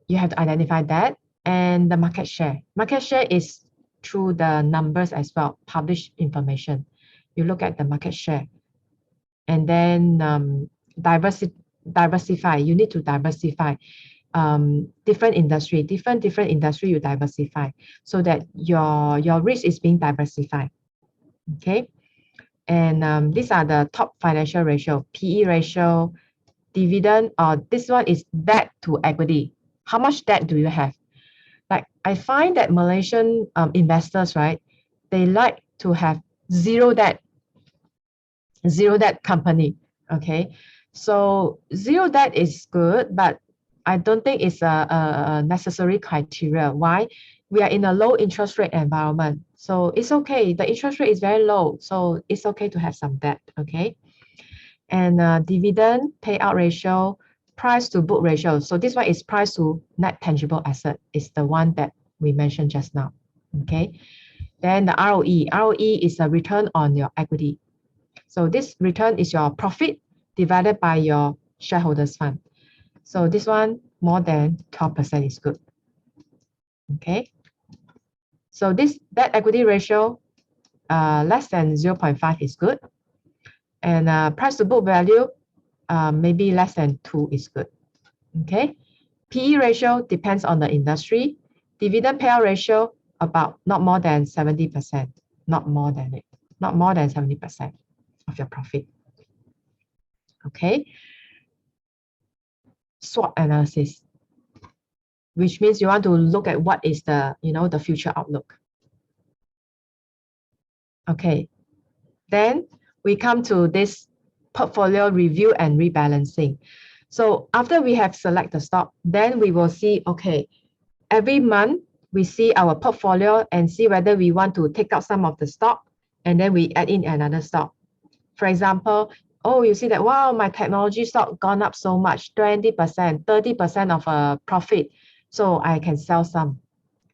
you have to identify that. And the market share is through the numbers as well, published information. You look at the market share, and then diversify. You need to diversify different industry you diversify, so that your risk is being diversified. Okay, and these are the top financial ratio: PE ratio, dividend, or this one is debt to equity. How much debt do you have? Like, I find that Malaysian investors, right, they like to have zero debt company. Okay, so zero debt is good, but I don't think it's a necessary criteria. Why? We are in a low interest rate environment, so it's okay. The interest rate is very low, so it's okay to have some debt. Okay, and dividend payout ratio, price to book ratio. So this one is price to net tangible asset, is the one that we mentioned just now. Okay, then the ROE is a return on your equity. So this return is your profit divided by your shareholders fund. So this one, more than 12% is good. Okay. So this debt equity ratio less than 0.5 is good. And price to book value maybe less than 2 is good. Okay. PE ratio depends on the industry. Dividend payout ratio about not more than 70%. Not more than it. Not more than 70% of your profit. Okay. SWOT analysis, which means you want to look at what is the, the future outlook. Okay. Then we come to this portfolio review and rebalancing. So after we have selected the stock, then we will see, okay, every month we see our portfolio and see whether we want to take out some of the stock and then we add in another stock. For example, oh, you see that, wow, my technology stock gone up so much, 20%, 30% of a profit. So I can sell some,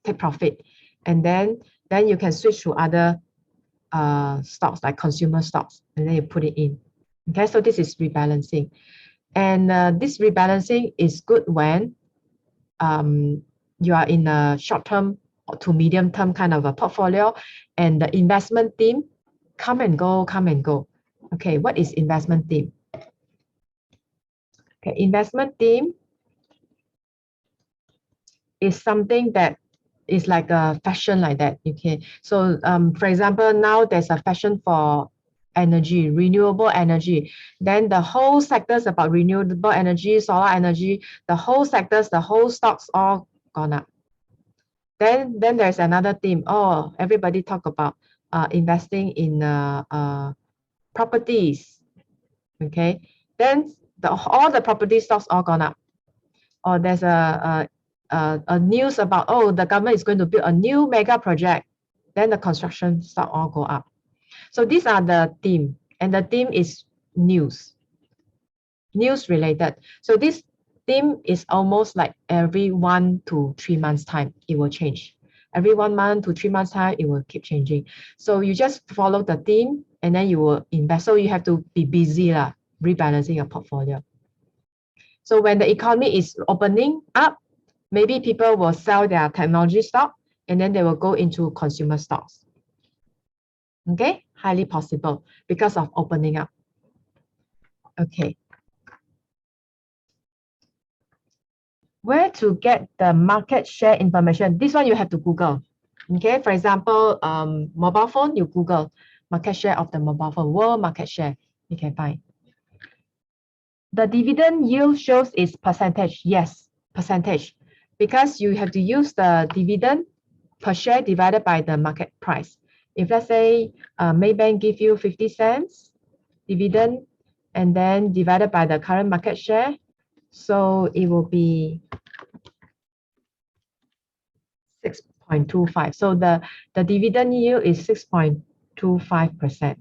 take profit. And then you can switch to other stocks like consumer stocks, and then you put it in. Okay, so this is rebalancing. And this rebalancing is good when you are in a short-term to medium-term kind of a portfolio and the investment team come and go. Okay, what is investment team? Okay, investment team is something that is like a fashion like that. Okay, so for example, now there's a fashion for energy, renewable energy. Then the whole sectors about renewable energy, solar energy, the whole sectors, the whole stocks all gone up. Then there's another theme. Oh, everybody talk about investing in properties. Okay, then all the property stocks all gone up. Or there's a news about, oh, the government is going to build a new mega project. Then the construction stock all go up. So these are the theme, and the theme is news related. So this theme is almost like every 1 to 3 months time, it will change. Every 1 month to 3 months time, it will keep changing. So you just follow the theme and then you will invest. So you have to be busy rebalancing your portfolio. So when the economy is opening up, maybe people will sell their technology stock and then they will go into consumer stocks. Okay, highly possible because of opening up. Okay. Where to get the market share information? This one you have to Google. Okay, for example, mobile phone, you Google market share of the mobile phone, world market share, you can find. The dividend yield shows its percentage. Yes, percentage. Because you have to use the dividend per share divided by the market price. If let's say Maybank give you 50 cents dividend and then divided by the current market share, so it will be 6.25. So the dividend yield is 6.25%.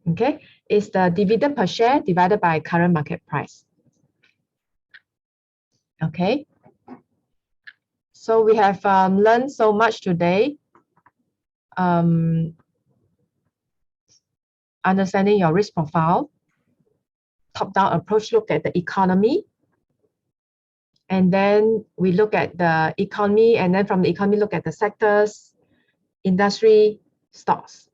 Okay, it's the dividend per share divided by current market price. Okay, so we have learned so much today. Understanding your risk profile, top-down approach, look at the economy, and then we look at the economy, and then from the economy, look at the sectors, industry, stocks,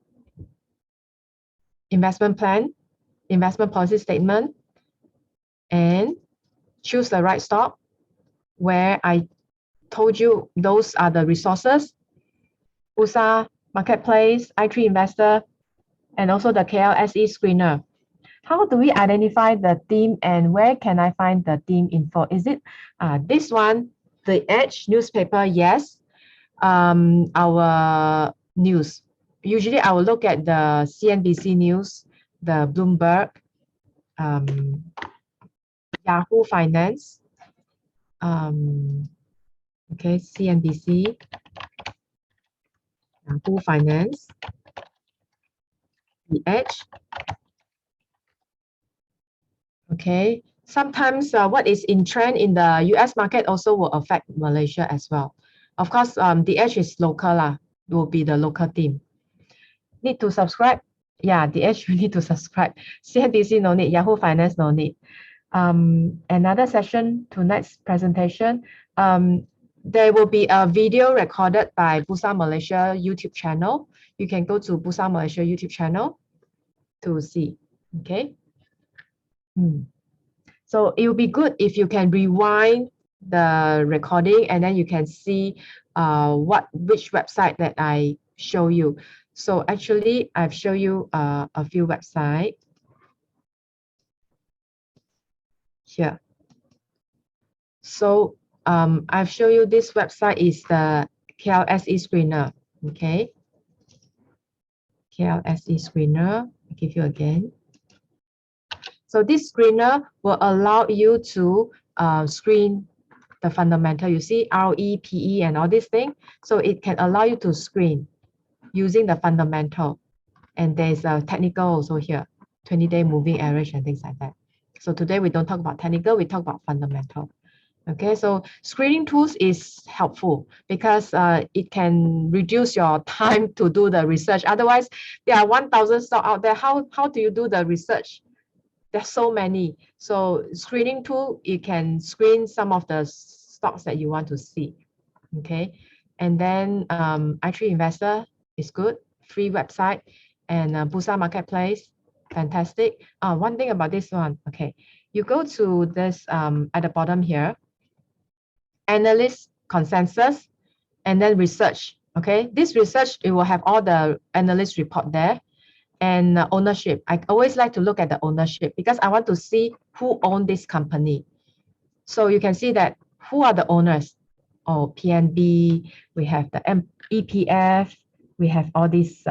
investment plan, investment policy statement, and choose the right stock where I told you those are the resources, Bursa, Marketplace, i3 Investor, and also the KLSE screener. How do we identify the theme and where can I find the theme info? Is it this one, The Edge newspaper? Yes. Our news. Usually I will look at the CNBC News, the Bloomberg, Yahoo Finance, okay, CNBC, Yahoo Finance, The Edge. Okay, sometimes what is in trend in the US market also will affect Malaysia as well. Of course, The Edge is local, will be the local team. Need to subscribe? Yeah, The Edge you need to subscribe. CNBC no need, Yahoo Finance no need. another session, tonight's presentation. There will be a video recorded by Bursa Malaysia YouTube channel. You can go to Bursa Malaysia YouTube channel to see. Okay. So it will be good if you can rewind the recording and then you can see which website that I show you. So actually, I've shown you a few websites here. So I've shown you this website is the KLSE screener. Okay. KLSE screener. I'll give you again. So this screener will allow you to screen the fundamental. You see ROE, PE, and all these things. So it can allow you to screen using the fundamental. And there's a technical also here, 20-day moving average and things like that. So today we don't talk about technical, we talk about fundamental. Okay, so screening tools is helpful because it can reduce your time to do the research. Otherwise, there are 1,000 stocks out there. How do you do the research? There's so many. So screening tool, you can screen some of the stocks that you want to see. Okay, and then iTree Investor is good, free website, and Bursa Marketplace, fantastic. One thing about this one, okay, you go to this at the bottom here, analyst consensus, and then research. Okay, this research, it will have all the analyst report there. And ownership, I always like to look at the ownership because I want to see who owns this company. So you can see that who are the owners. Oh, PNB, we have the EPF, we have all these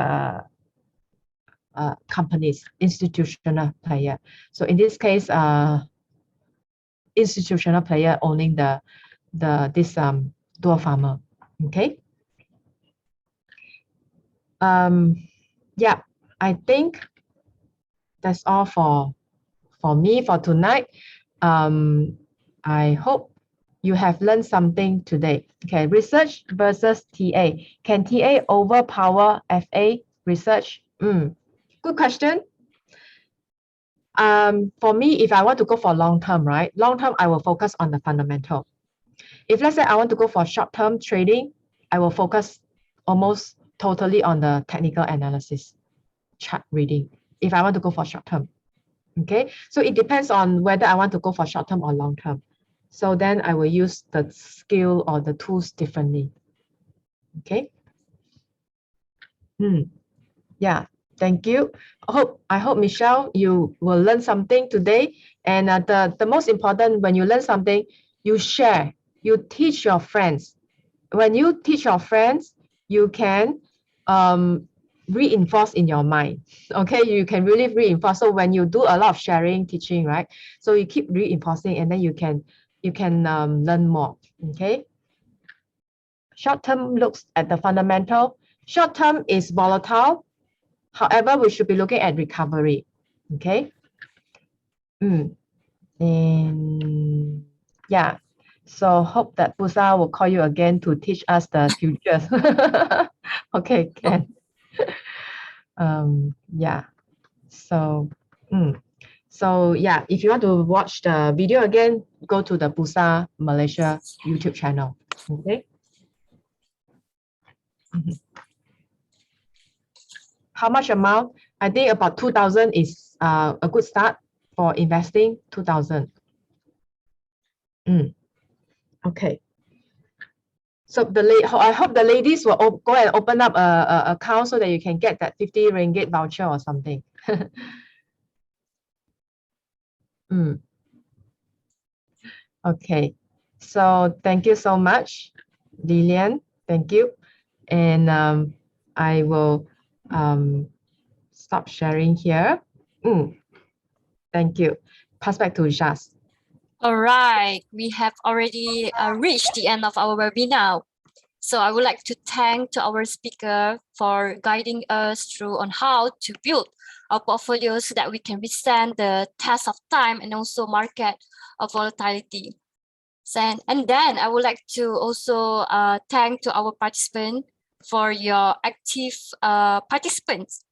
companies, institutional player. So in this case, institutional player owning this dual farmer. Okay. Yeah, I think that's all for me for tonight. I hope you have learned something today. Okay, research versus TA. Can TA overpower FA research? Good question. For me, if I want to go for long term, right? Long term, I will focus on the fundamental. If let's say I want to go for short term trading, I will focus almost totally on the technical analysis, chart reading. If I want to go for short term, okay. So it depends on whether I want to go for short term or long term. So then I will use the skill or the tools differently. Okay. Yeah. Thank you. I hope Michelle, you will learn something today. And the most important, when you learn something, you share, you teach your friends. When you teach your friends, you can reinforce in your mind. Okay, you can really reinforce. So when you do a lot of sharing, teaching, right? So you keep reinforcing, and then you can learn more. Okay. Short term looks at the fundamental. Short term is volatile. However, we should be looking at recovery. Okay. And yeah. So hope that Bursa will call you again to teach us the futures. Okay, Ken. Yeah. So yeah, if you want to watch the video again, go to the Bursa Malaysia YouTube channel. Okay. How much amount? I think about 2,000 is a good start for investing. 2,000. Okay. So I hope the ladies will go and open up a account so that you can get that 50 ringgit voucher or something. Okay. So thank you so much, Lilian. Thank you. And I will stop sharing here. Thank you. Pass back to Jas.
All right, we have already reached the end of our webinar. So I would like to thank to our speaker for guiding us through on how to build our portfolio so that we can withstand the test of time and also market volatility. And then I would like to also thank to our participants for your active participants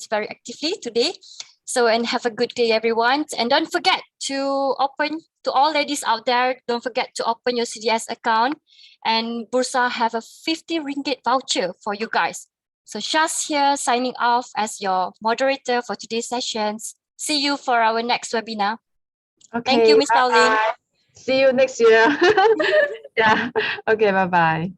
very actively today. So, and have a good day, everyone. And don't forget to all ladies out there, don't forget to open your CDS account, and Bursa have a 50 ringgit voucher for you guys. So Shaz here signing off as your moderator for today's sessions. See you for our next webinar.
Okay,
Thank you, Miss
bye
Pauline.
bye. See you next year. Yeah. Okay, bye bye.